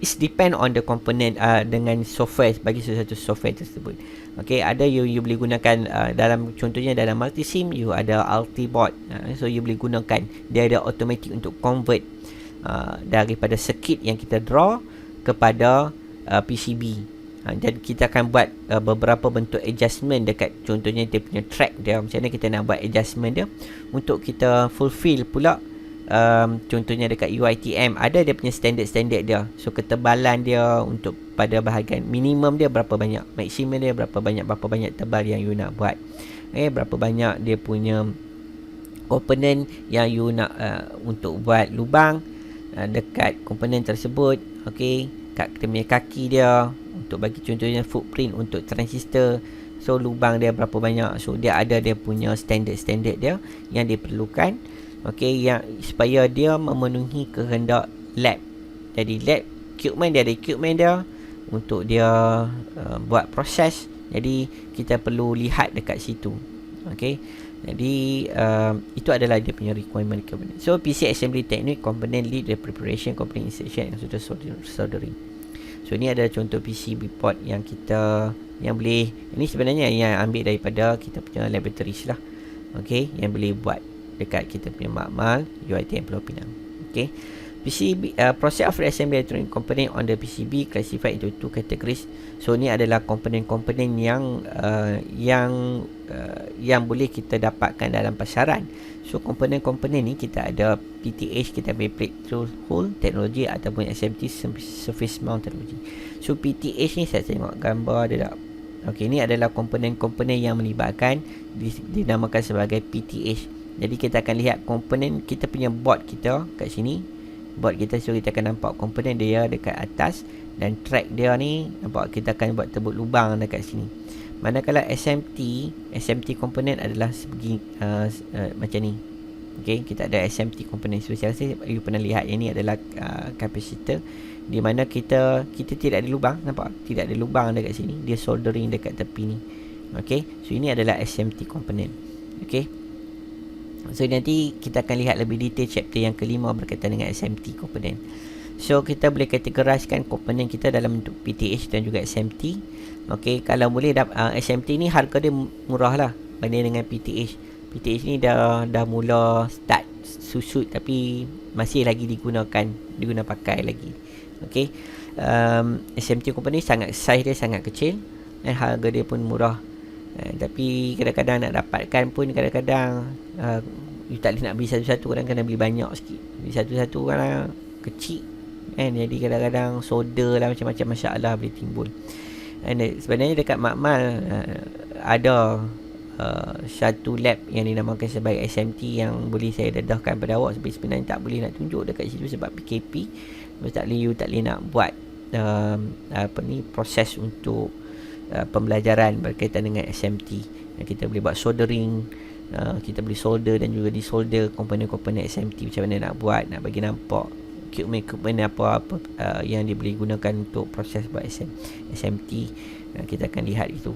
it depend on the component dengan software, bagi sesuatu software tersebut. Okey, ada you boleh gunakan dalam contohnya dalam multisim you ada Altiboard, so you boleh gunakan, dia ada automatic untuk convert daripada circuit yang kita draw kepada PCB. Dan kita akan buat beberapa bentuk adjustment dekat contohnya dia punya track dia, macam mana kita nak buat adjustment dia untuk kita fulfill pula. Contohnya dekat UITM ada dia punya standard dia. So ketebalan dia untuk pada bahagian minimum dia berapa banyak, maksimum dia berapa banyak tebal yang you nak buat. Berapa banyak dia punya komponen yang you nak untuk buat lubang dekat komponen tersebut. Okey, kat kita punya kaki dia untuk bagi contohnya footprint untuk transistor, so lubang dia berapa banyak. So dia ada dia punya standard dia yang diperlukan. Okey, yang supaya dia memenuhi kehendak lab. Jadi lab equipment dia ada equipment dia untuk dia buat proses. Jadi kita perlu lihat dekat situ. Okey, jadi itu adalah dia punya requirement. So PC assembly technique, component lead, the preparation, component insertion, and soldering. So ni adalah contoh PCB board yang kita boleh, ini sebenarnya yang ambil daripada kita punya laboratories lah. Okey, yang boleh buat dekat kita punya makmal UiTM Pulau Pinang. Okey, PCB process of assembly electronic component on the PCB classified into two categories. So ni adalah komponen-komponen yang boleh kita dapatkan dalam pasaran. So komponen-komponen ni kita ada PTH, kita ada plate through hole technology ataupun SMT, surface mount technology. So PTH ni saya tengok gambar dia tak. Okey, ni adalah komponen-komponen yang melibatkan dinamakan sebagai PTH. Jadi kita akan lihat komponen kita punya board kita kat sini. Board kita, so kita akan nampak komponen dia dekat atas, dan track dia ni nampak kita akan buat tebuk lubang dekat sini. Manakala SMT komponen adalah sebegi macam ni. Okey, kita ada SMT komponen. So saya rasa you pernah lihat yang ni adalah kapasitor, di mana kita tidak ada lubang, nampak? Tidak ada lubang dekat sini. Dia soldering dekat tepi ni. Okey, so ini adalah SMT komponen. Okey. So nanti kita akan lihat lebih detail chapter yang kelima berkaitan dengan SMT komponen. So kita boleh kategoriskan komponen kita dalam bentuk PTH dan juga SMT. Okey, kalau boleh SMT ni harga dia murah lah banding dengan PTH. PTH ni dah mula start susut, tapi masih lagi diguna pakai lagi. Okey, SMT komponen size dia sangat kecil dan harga dia pun murah. Tapi kadang-kadang nak dapatkan pun kadang-kadang you tak boleh nak beli satu-satu, kadang-kadang beli banyak sikit. Beli satu-satu kadang kecil, kan. Jadi kadang-kadang solder lah, macam-macam masalah boleh timbul. And sebenarnya dekat Makmal ada satu lab yang dinamakan sebagai SMT yang boleh saya dedahkan pada awak, tapi sebenarnya tak boleh nak tunjuk dekat situ sebab PKP. Tak boleh nak buat proses untuk pembelajaran berkaitan dengan SMT. Kita boleh buat soldering, kita boleh solder dan juga disolder komponen-komponen SMT, macam mana nak buat, nak bagi nampak equipment apa-apa yang dia boleh gunakan untuk proses buat SMT. Kita akan lihat itu,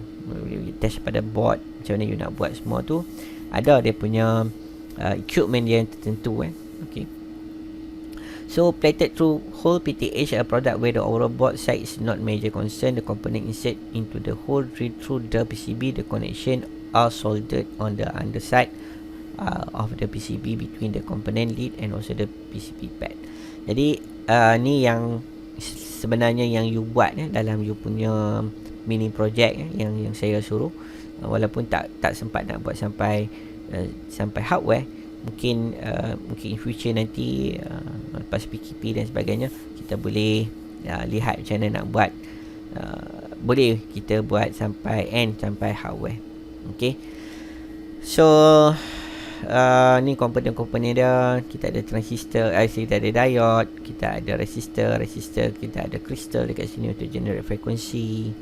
test pada board, macam mana you nak buat semua tu. Ada dia punya equipment yang tertentu okay. So plated through hole PTH, a product where the overall board size is not major concern. The component insert into the hole drilled through the PCB. The connection are soldered on the underside of the PCB between the component lid and also the PCB pad. Jadi ni yang sebenarnya yang you buat dalam you punya mini project yang saya suruh. Walaupun tak sempat nak buat sampai hardware, mungkin in future nanti lepas PKP dan sebagainya, kita boleh lihat macam mana nak buat. Boleh kita buat sampai hardware. Okay. So ni komponen-komponen dia. Kita ada transistor, kita ada diode, kita ada resistor, kita ada kristal dekat sini untuk generate frequency.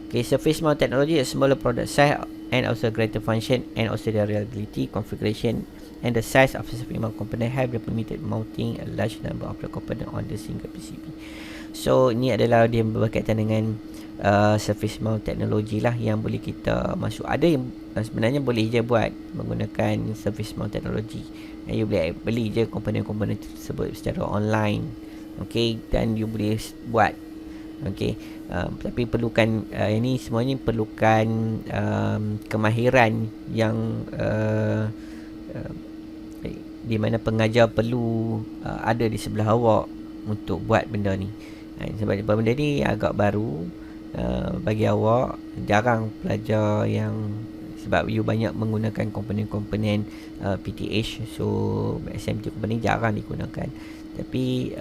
Okay, surface mount technology, a smaller product size and also greater function and also the reliability, configuration and the size of the surface mount component have the permitted mounting a large number of the component on the single PCB. So ni adalah dia berkaitan dengan surface mount technology lah yang boleh kita masuk. Ada yang sebenarnya boleh je buat menggunakan surface mount technology. You boleh beli je komponen-komponen tersebut secara online. Okay, dan you boleh buat. Okay, tapi perlukan ini semuanya perlukan kemahiran yang di mana pengajar perlu ada di sebelah awak untuk buat benda ni. Sebab benda ni agak baru bagi awak, jarang pelajar yang, sebab you banyak menggunakan komponen-komponen PTH, so SMT komponen jarang digunakan. Tapi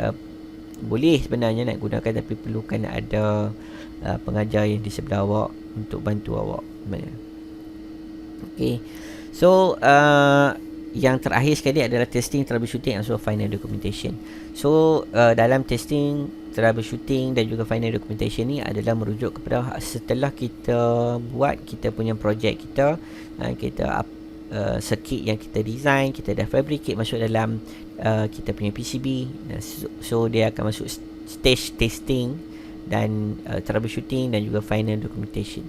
boleh sebenarnya nak gunakan, tapi perlukan ada pengajar yang di sebelah awak untuk bantu awak. Okay, so yang terakhir sekali adalah testing, troubleshooting and also final documentation. So dalam testing, troubleshooting dan juga final documentation ni adalah merujuk kepada setelah kita buat kita punya project kita, kita circuit yang kita design, kita dah fabricate masuk dalam kita punya PCB. So dia akan masuk stage testing dan troubleshooting dan juga final documentation.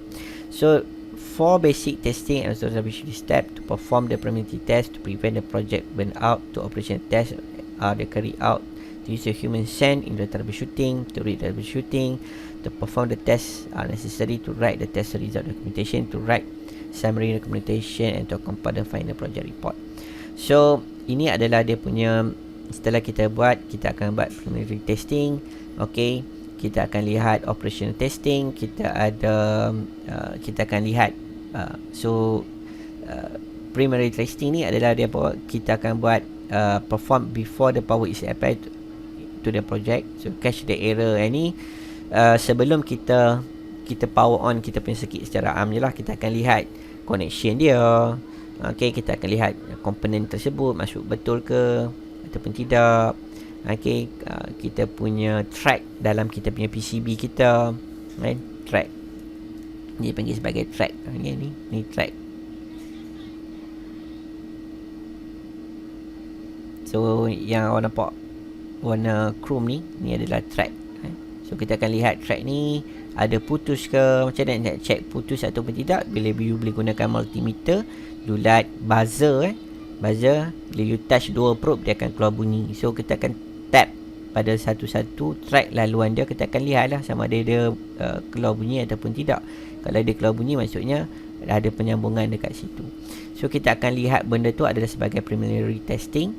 So 4 basic testing and also troubleshooting steps to perform the preliminary test to prevent the project burn out. To operational test are carried out to use a human send in the troubleshooting, to read the troubleshooting, to perform the test are necessary, to write the test result documentation, to write summary documentation and to compile the final project report. So ini adalah dia punya, setelah kita buat, kita akan buat preliminary testing. Okay, kita akan lihat operational testing, kita akan lihat primary testing ni adalah dia kita akan buat perform before the power is applied to the project. So catch the error ni sebelum kita power on kita punya circuit secara am je lah. Kita akan lihat connection dia. Okay, kita akan lihat komponen tersebut masuk betul ke ataupun tidak. Okay, kita punya track dalam kita punya PCB kita, kan? Track ni panggil sebagai track. Ni track. So yang awak nampak warna chrome ni adalah track. So kita akan lihat track ni ada putus ke, macam mana nak check putus ataupun tidak. Bila you boleh gunakan multimeter, lulat buzzer. Buzzer, bila you touch dua probe, dia akan keluar bunyi. So kita akan tap pada satu-satu track laluan dia. Kita akan lihat lah sama ada dia keluar bunyi ataupun tidak. Kalau dia keluar bunyi, maksudnya ada penyambungan dekat situ. So kita akan lihat benda tu adalah sebagai preliminary testing.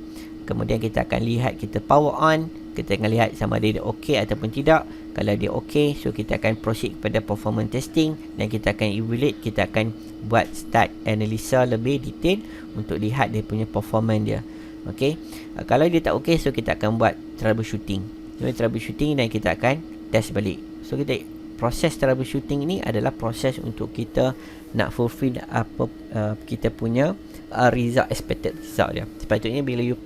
Kemudian kita akan lihat, kita power on, kita akan lihat sama ada dia ok ataupun tidak. Kalau dia ok, so kita akan proceed kepada performance testing dan kita akan evaluate, kita akan buat start analisa lebih detail untuk lihat dia punya performance dia. Okay, kalau dia tak ok, so kita akan buat troubleshooting. troubleshooting, dan kita akan test balik. So proses troubleshooting ini adalah proses untuk kita nak fulfill apa kita punya expected result dia. Sepatutnya bila you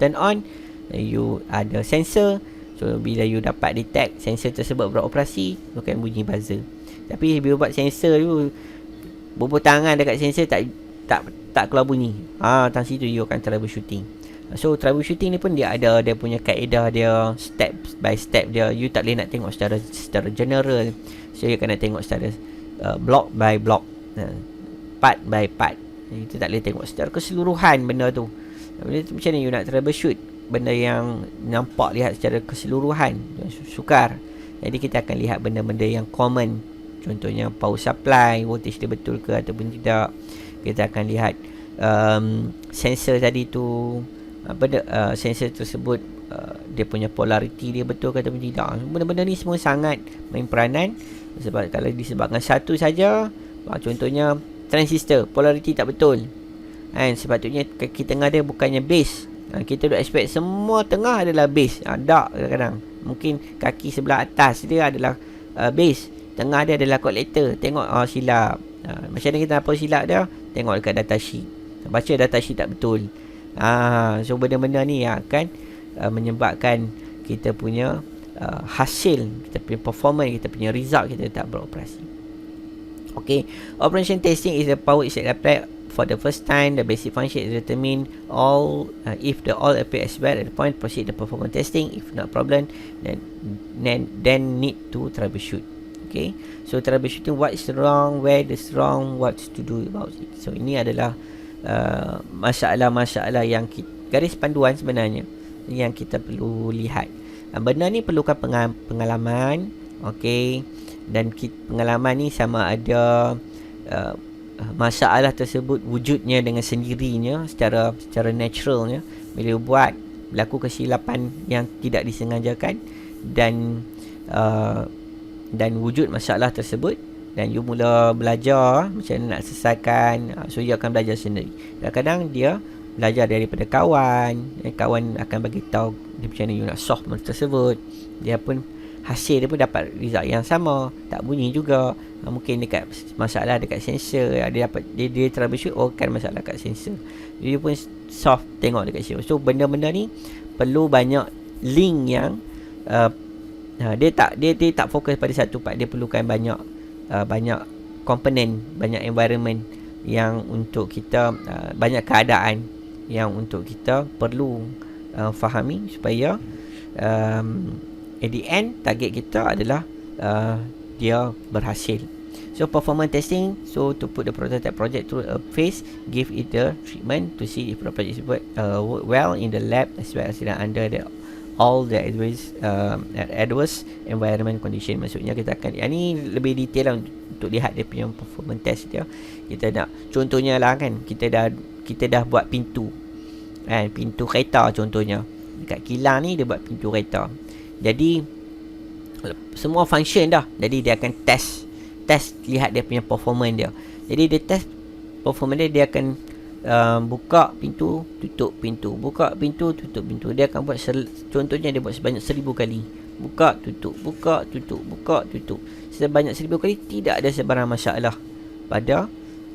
turn on, you ada sensor. So bila you dapat detect sensor tersebut beroperasi, you akan bunyi buzzer. Tapi bila buat sensor you bubur tangan dekat sensor tak keluar bunyi, tang situ you akan troubleshooting. So troubleshooting ni pun dia ada dia punya kaedah dia, step by step dia. You tak boleh nak tengok secara general. So you kena tengok secara block by block, part by part. Kita tak boleh tengok secara keseluruhan benda tu. Macam mana you nak troubleshoot benda yang nampak lihat secara keseluruhan, sukar. Jadi kita akan lihat benda-benda yang common. Contohnya power supply, voltage dia betul ke ataupun tidak. Kita akan lihat sensor tadi tu, sensor tersebut dia punya polarity dia betul ke ataupun tidak. Benda-benda ni semua sangat main peranan. Sebab kalau disebabkan satu saja, contohnya transistor polarity tak betul, sepatutnya kaki tengah dia bukannya base. Kita dah expect semua tengah adalah base. Tak, kadang-kadang mungkin kaki sebelah atas dia adalah base, tengah dia adalah collector. Tengok silap. Macam mana kita apa silap dia? Tengok dekat datasheet. Baca datasheet tak betul. So benda-benda ni akan menyebabkan kita punya hasil, kita punya performance, kita punya result kita tak beroperasi. Okay, operation testing is the power is applied for the first time. The basic function is determine all if the all appear as well at the point proceed the performance testing. If not problem, then need to troubleshoot. Okay, so troubleshooting what is wrong, where is wrong, what to do about it. So ini adalah masalah-masalah yang garis panduan sebenarnya yang kita perlu lihat. Benda ni perlukan pengalaman. Okay, dan pengalaman ni sama ada masalah tersebut wujudnya dengan sendirinya secara naturalnya. Bila buat berlaku kesilapan yang tidak disengajakan dan wujud masalah tersebut, dan you mula belajar macam mana nak selesaikan. So you akan belajar sendiri. Kadang-kadang dia belajar daripada kawan. Kawan akan bagi tahu dia macam mana you nak solve masalah tersebut. Dia pun hasil dia pun dapat result yang sama, tak bunyi juga. Mungkin dekat masalah dekat sensor, dia troubleshoot, kan masalah kat sensor, dia pun solve, tengok dekat sensor. So benda-benda ni perlu banyak link yang dia tak fokus pada satu part. Dia perlukan banyak komponen, banyak environment yang untuk kita, banyak keadaan yang untuk kita perlu fahami supaya at the end target kita adalah dia berhasil. So performance testing, so to put the prototype project through a phase, give it the treatment to see if the project is work well in the lab as well as under all the adverse environment condition. Maksudnya kita akan, ini lebih detail lah untuk lihat dia punya performance test dia. Kita nak contohnya lah kan, kita dah buat pintu kereta contohnya. Dekat kilang ni dia buat pintu kereta. Jadi semua function dah. Jadi dia akan test lihat dia punya performance dia. Jadi dia test performance dia akan buka pintu, tutup pintu, buka pintu, tutup pintu. Dia akan buat contohnya dia buat sebanyak 1000 kali. Buka, tutup, buka, tutup, buka, tutup. Sebanyak 1000 kali, tidak ada sebarang masalah pada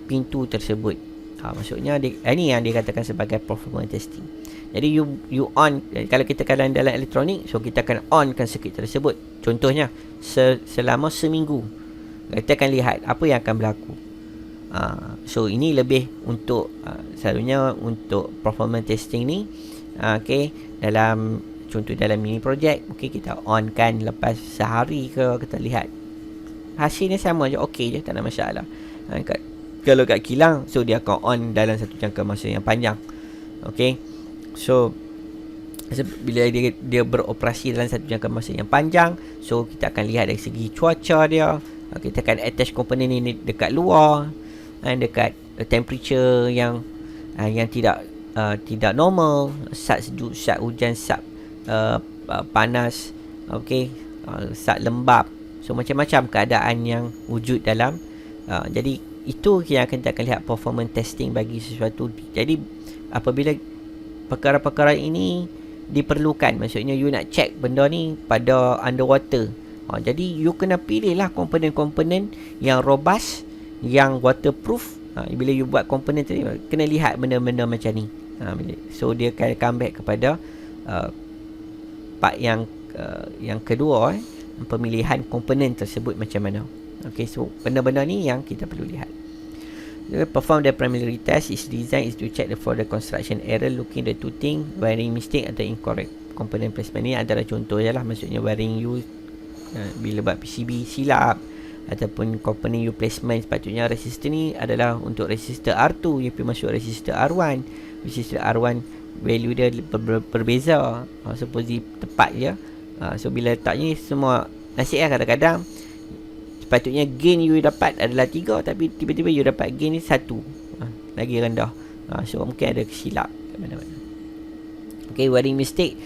pintu tersebut. Maksudnya ini yang dikatakan sebagai performance testing. Jadi you on, kalau kita dalam elektronik, so kita akan onkan circuit tersebut. Contohnya selama seminggu kita akan lihat apa yang akan berlaku. So ini lebih untuk selalunya untuk performance testing ni, okay, dalam contoh dalam mini project, okay, kita onkan lepas sehari ke, kita lihat hasilnya sama je, okay je, tak ada masalah. Kalau kat kilang, so dia akan on dalam satu jangka masa yang panjang. Okay, so bila dia beroperasi dalam satu jangka masa yang panjang, so kita akan lihat dari segi cuaca dia. Kita akan attach komponen ini dekat luar, dekat temperature yang tidak normal, saat sejuk, saat hujan, saat panas, okay, saat lembap. So macam-macam keadaan yang wujud dalam. Jadi itu yang kita akan lihat performance testing bagi sesuatu. Jadi apabila perkara-perkara ini diperlukan. Maksudnya you nak check benda ni pada underwater. Jadi you kena pilih lah komponen-komponen yang robust, yang waterproof. Bila you buat komponen tadi, kena lihat benda-benda macam ni. So dia akan come back kepada part yang kedua, pemilihan komponen tersebut macam mana. Okay, so benda-benda ni yang kita perlu lihat. Perform the preliminary test is designed is to check for the construction error, looking the two things, wiring mistake atau incorrect component placement. Ni adalah contoh je lah. Maksudnya wiring you bila buat PCB silap, ataupun komponen you placement, sepatutnya resistor ni adalah untuk resistor R2, you pergi masuk resistor R1. Resistor R1 value dia berbeza, suppose tepat je. So bila letaknya semua nasib lah, kadang-kadang sepatutnya gain you dapat adalah 3, tapi tiba-tiba you dapat gain ni 1, lagi rendah. So mungkin ada kesilap kat mana-mana. Okay, wiring mistake.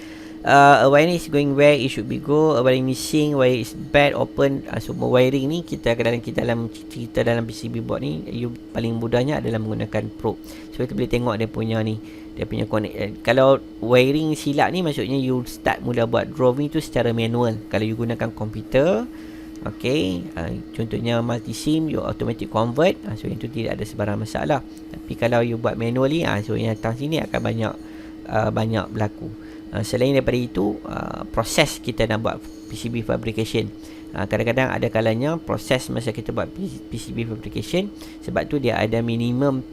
A wiring is going where it should be go. A wiring missing, wire is bad, open. Semua wiring ni kita dalam cerita dalam PCB board ni, you paling mudahnya adalah menggunakan probe. So kita boleh tengok dia punya ni, dia punya connect. Kalau wiring silap ni, maksudnya you start mula buat drawing tu secara manual. Kalau you gunakan komputer, okay, contohnya multi-sim, you automatic convert. So yang tu tidak ada sebarang masalah. Tapi kalau you buat manually, so yang datang sini akan banyak berlaku. Selain daripada itu, proses kita nak buat PCB fabrication, kadang-kadang ada kalanya proses masa kita buat PCB fabrication, sebab tu dia ada minimum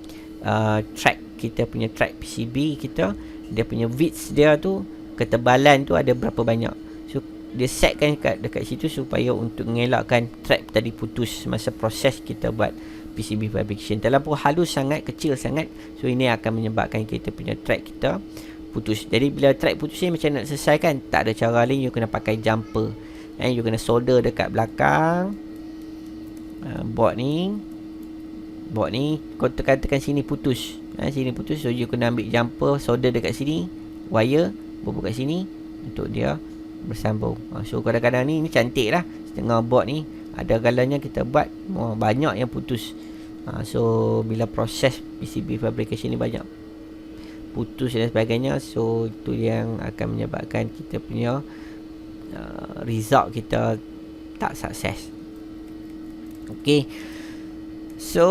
track, kita punya track PCB kita, dia punya width dia tu, ketebalan tu ada berapa banyak. So dia setkan dekat situ supaya untuk mengelakkan track tadi putus masa proses kita buat PCB fabrication. Terlalu halus sangat, kecil sangat, so ini akan menyebabkan kita punya track kita putus. Jadi bila track putus ni macam nak selesaikan, tak ada cara lain, you kena pakai jumper. You kena solder dekat belakang board ni, kau tekan sini putus, sini putus, so you kena ambil jumper, solder dekat sini, wire bubuh kat sini untuk dia bersambung. So kadang-kadang ni cantik lah, setengah board ni ada kalanya kita buat banyak yang putus. So bila proses PCB fabrication ni banyak putus dan sebagainya, so itu yang akan menyebabkan kita punya result kita tak sukses. Okay, so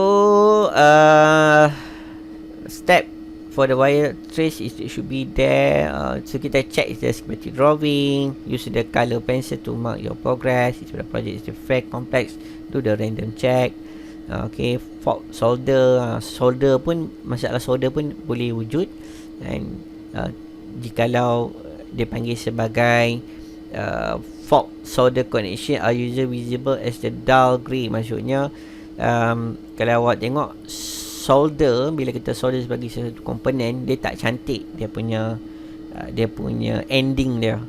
step for the wire trace is it should be there. So kita check the schematic drawing, use the color pencil to mark your progress. If the project is very complex, do the random check. Okay, fault solder, solder pun, masalah solder pun boleh wujud. Dan jikalau dia panggil sebagai fault solder connection are usually visible as the dull grey. Maksudnya kalau awak tengok solder, bila kita solder sebagai satu komponen, dia tak cantik, dia punya ending dia,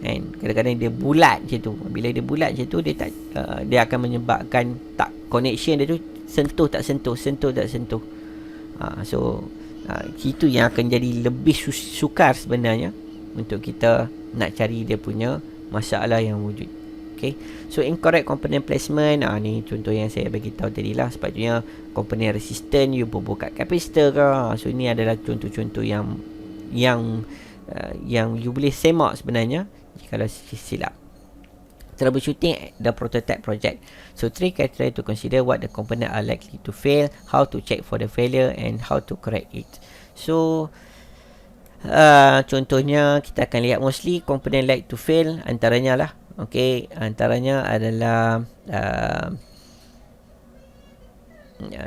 and kadang-kadang dia bulat macam tu. Bila dia bulat macam tu, dia tak dia akan menyebabkan tak connection dia tu sentuh tak sentuh. So itu yang akan jadi lebih sukar sebenarnya untuk kita nak cari dia punya masalah yang wujud. Okay, so incorrect component placement, ni contoh yang saya bagi tahu tadi lah. Sepatutnya komponen resistor you bubuh kat kapasitor ke. So ini adalah contoh-contoh yang you boleh semak sebenarnya kalau silap. Troubleshooting the prototype project. So 3 criteria to consider: what the component are likely to fail, how to check for the failure, and how to correct it. So contohnya kita akan lihat mostly komponen like to fail, antaranya lah, okay, antaranya adalah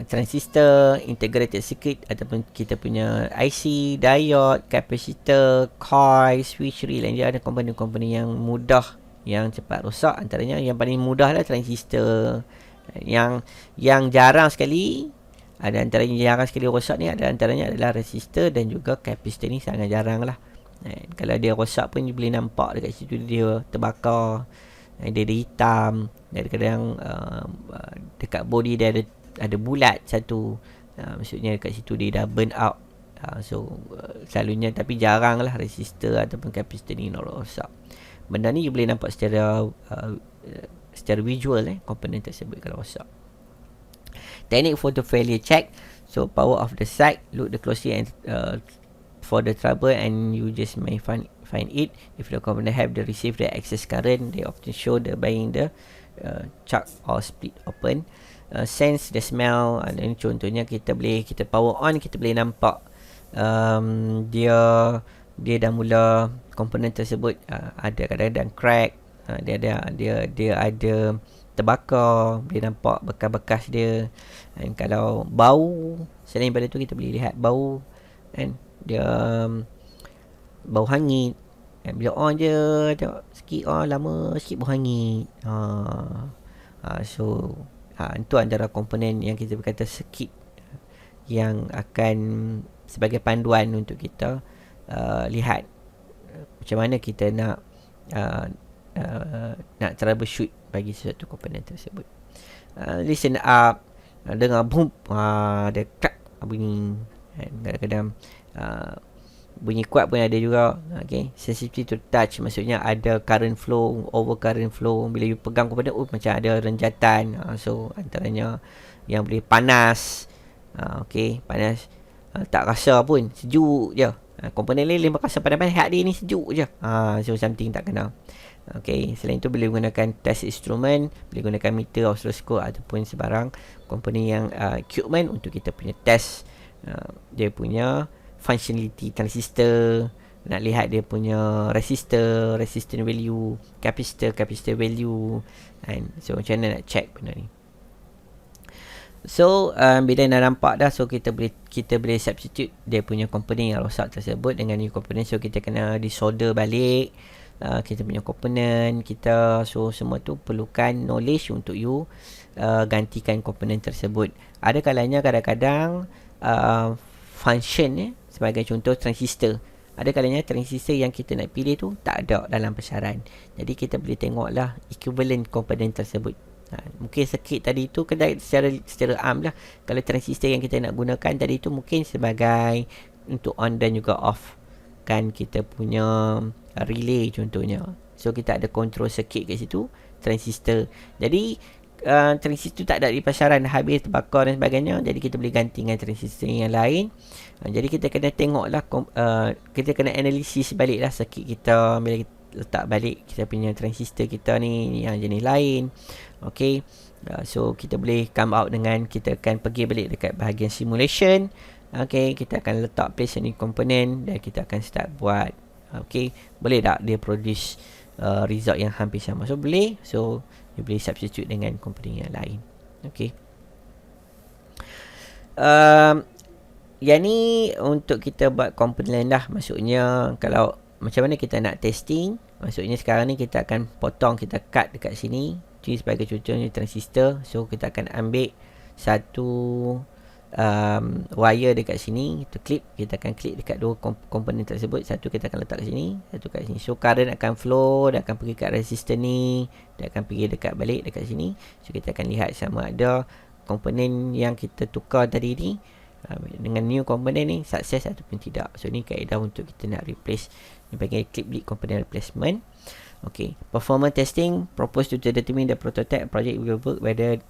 transistor, integrated circuit ataupun kita punya IC, diode, capacitor, coil, switch, relay. Dia ada komponen-komponen yang mudah, yang cepat rosak. Antaranya yang paling mudah lah transistor. Yang jarang sekali, ada antaranya jarang sekali rosak ni, ada antaranya adalah resistor dan juga capacitor. Ni sangat jarang lah. Kalau dia rosak pun you boleh nampak dekat situ dia terbakar, dia hitam. Kadang-kadang dekat body dia ada bulat satu, maksudnya dekat situ dia dah burn out. So selalunya, tapi jarang lah resistor ataupun capacitor ni rosak. Benda ni you boleh nampak secara visual, komponen tersebut kalau rosak. Technique for the failure check. So power of the site, look the closely and for the trouble, and you just may find it. If the component have the receive the access current, they often show the buying the chuck or split open. Sense the smell, ini contohnya kita power on, kita boleh nampak dia dah mula komponen tersebut ada kadang-kadang crack, dia ada terbakar, boleh nampak bekas-bekas dia. Dan kalau bau, selain daripada tu kita boleh lihat bau, kan, dia bau hangit. Bila on je tengok sikit, lama sikit bau hangit. So itu antara komponen yang kita berkata circuit yang akan sebagai panduan untuk kita lihat macam mana kita nak troubleshoot bagi sesuatu komponen tersebut. Listen up, dengar boom, ada crack bunyi, kadang-kadang bunyi kuat pun ada juga. Okay, sensitivity to touch, maksudnya ada current flow, over current flow. Bila you pegang komponen, macam ada renjatan. So antaranya yang boleh panas, okay, panas, tak rasa pun, sejuk je. Komponen lain rasa panas-panas, dia ni sejuk je. So something tak kenal. Okay, selain itu boleh gunakan test instrument, boleh gunakan meter, oscilloscope ataupun sebarang komponen yang equipment untuk kita punya test dia punya functionality transistor, nak lihat dia punya resistor value, capacitor value, and so macam mana nak check benda ni. So bila dah nampak dah, so kita boleh substitute dia punya komponen yang rosak tersebut dengan new komponen. So kita kena disolder balik kita punya komponen kita. So semua tu perlukan knowledge untuk you gantikan komponen tersebut. Ada kalanya kadang-kadang function sebagai contoh transistor, ada kalanya transistor yang kita nak pilih tu tak ada dalam pasaran. Jadi kita boleh tengoklah equivalent komponen tersebut. Mungkin circuit tadi tu secara am lah. Kalau transistor yang kita nak gunakan tadi tu mungkin sebagai untuk on dan juga off kan kita punya relay contohnya. So kita ada control circuit kat situ, transistor. Jadi transistor tak ada di pasaran, dah habis, terbakar dan sebagainya. Jadi kita boleh ganti dengan transistor yang lain. Jadi kita kena tengoklah, kita kena analisis balik lah circuit kita. Bila kita letak balik kita punya transistor kita ni yang jenis lain. Okay, so kita boleh come out dengan, kita akan pergi balik dekat bahagian simulation. Okay, kita akan letak place ni komponen dan kita akan start buat. Okay, boleh tak dia produce result yang hampir sama? So boleh. So you boleh substitute dengan komponen yang lain. Okay, yang ni untuk kita buat komponen lah. Maksudnya kalau macam mana kita nak testing, maksudnya sekarang ni kita akan potong, kita cut dekat sini. Ini sebagai contohnya transistor. So kita akan ambil satu wire dekat sini, kita clip, kita akan clip dekat dua komponen tersebut. Satu kita akan letak kat sini, satu kat sini. So current akan flow, dia akan pergi kat resistor ni, dia akan pergi dekat balik dekat sini. So kita akan lihat sama ada komponen yang kita tukar tadi ni dengan new komponen ni sukses ataupun tidak. So ni kaedah untuk kita nak replace, ni panggil clip lead component replacement. Okay, performance testing proposed to determine the prototype project will work whether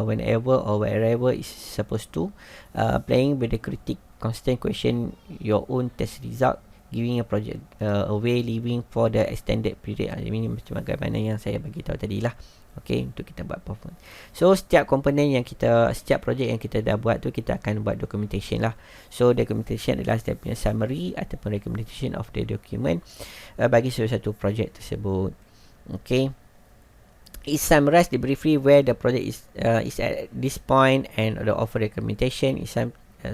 whenever or wherever is supposed to. Playing with the critic constant question your own test result, giving a project away, leaving for the extended period. Ini macam bagaimana yang saya bagi tahu tadi lah. Okay, untuk kita buat performance. So setiap komponen yang kita, setiap projek yang kita dah buat tu, kita akan buat documentation lah. So documentation adalah setiap punya summary ataupun recommendation of the document bagi satu projek tersebut. Okay, it summarizes briefly where the project is at this point, and the offer recommendation is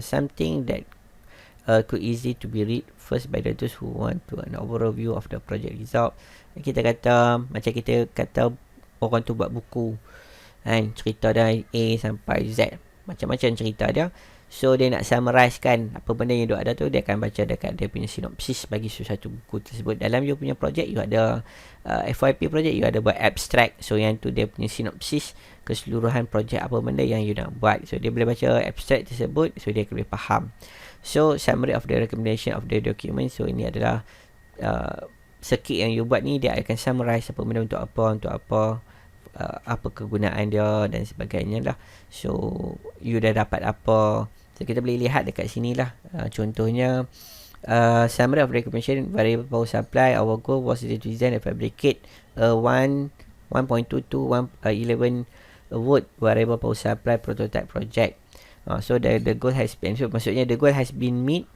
something that could easy to be read first by those who want to an overall view of the project result. Kita kata, macam kita kata orang tu buat buku kan, cerita dari A sampai Z, macam-macam cerita dia. So dia nak summarize kan apa benda yang dia ada tu, dia akan baca dekat dia punya sinopsis bagi satu buku tersebut. Dalam you punya projek, you ada FYP projek, you ada buat abstract. So yang tu dia punya sinopsis keseluruhan projek apa benda yang you nak buat. So dia boleh baca abstract tersebut, so dia boleh faham. So summary of the recommendation of the document. So ini adalah circuit yang you buat ni, dia akan summarize apa benda untuk apa, apa kegunaan dia dan sebagainya lah. So you dah dapat apa. So kita boleh lihat dekat sini lah. Contohnya summary of recommendation variable power supply. Our goal was to design and fabricate a 1.22 11 volt variable power supply prototype project. So the goal has been, so maksudnya the goal has been meet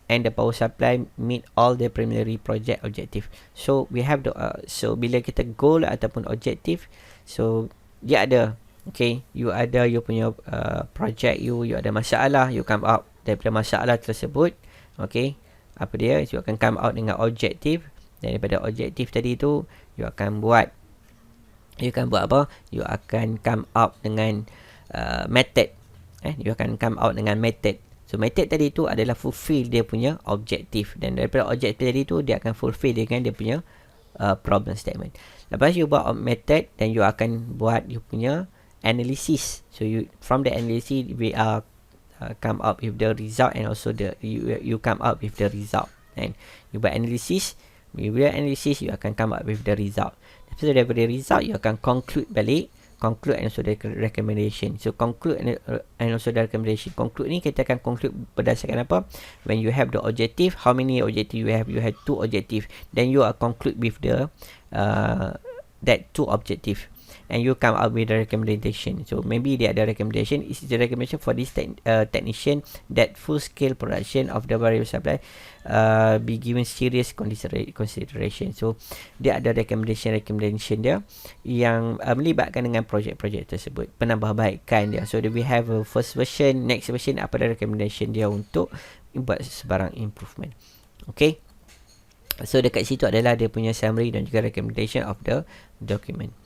and the power supply meet all the preliminary project objective. So we have the so bila kita goal ataupun objective, so dia ada, okay, you ada you punya project, you ada masalah, you come out daripada masalah tersebut, okay, apa dia, you akan come out dengan objektif. Dan daripada objektif tadi tu you akan buat apa, you akan come out dengan method, you akan come out dengan method. So method tadi tu adalah fulfill dia punya objektif, dan daripada objektif tadi tu dia akan fulfill dengan dia punya problem statement. Lepas you buat method, dan you akan buat you punya analysis. So you, from the analysis we are come up with the result, and also you come up with the result, and you buat analysis. You buat analysis, you akan come up with the result. Lepas tu daripada result you akan conclude balik, conclude and also the recommendation. So conclude and also the recommendation. Conclude ni kita akan conclude berdasarkan apa? When you have the objective, how many objective you have? You have 2 objective. Then you are conclude with the that 2 objective, and you come up with a recommendation. So maybe the other recommendation is the recommendation for this technician that full scale production of the variable supply be given serious consideration. So dia ada recommendation dia yang melibatkan dengan projek-projek tersebut, penambahbaikan dia. So we have a first version, next version, apa ada recommendation dia untuk buat sebarang improvement. Okay, so dekat situ adalah dia punya summary dan juga recommendation of the document.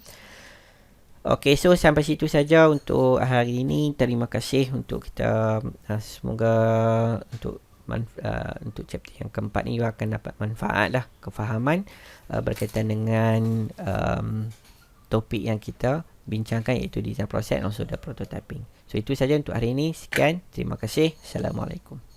Okay, so sampai situ saja untuk hari ini. Terima kasih untuk kita. Semoga untuk chapter yang keempat ni you akan dapat manfaat lah, kefahaman berkaitan dengan topik yang kita bincangkan, iaitu design process and also the prototyping. So itu saja untuk hari ini. Sekian, terima kasih. Assalamualaikum.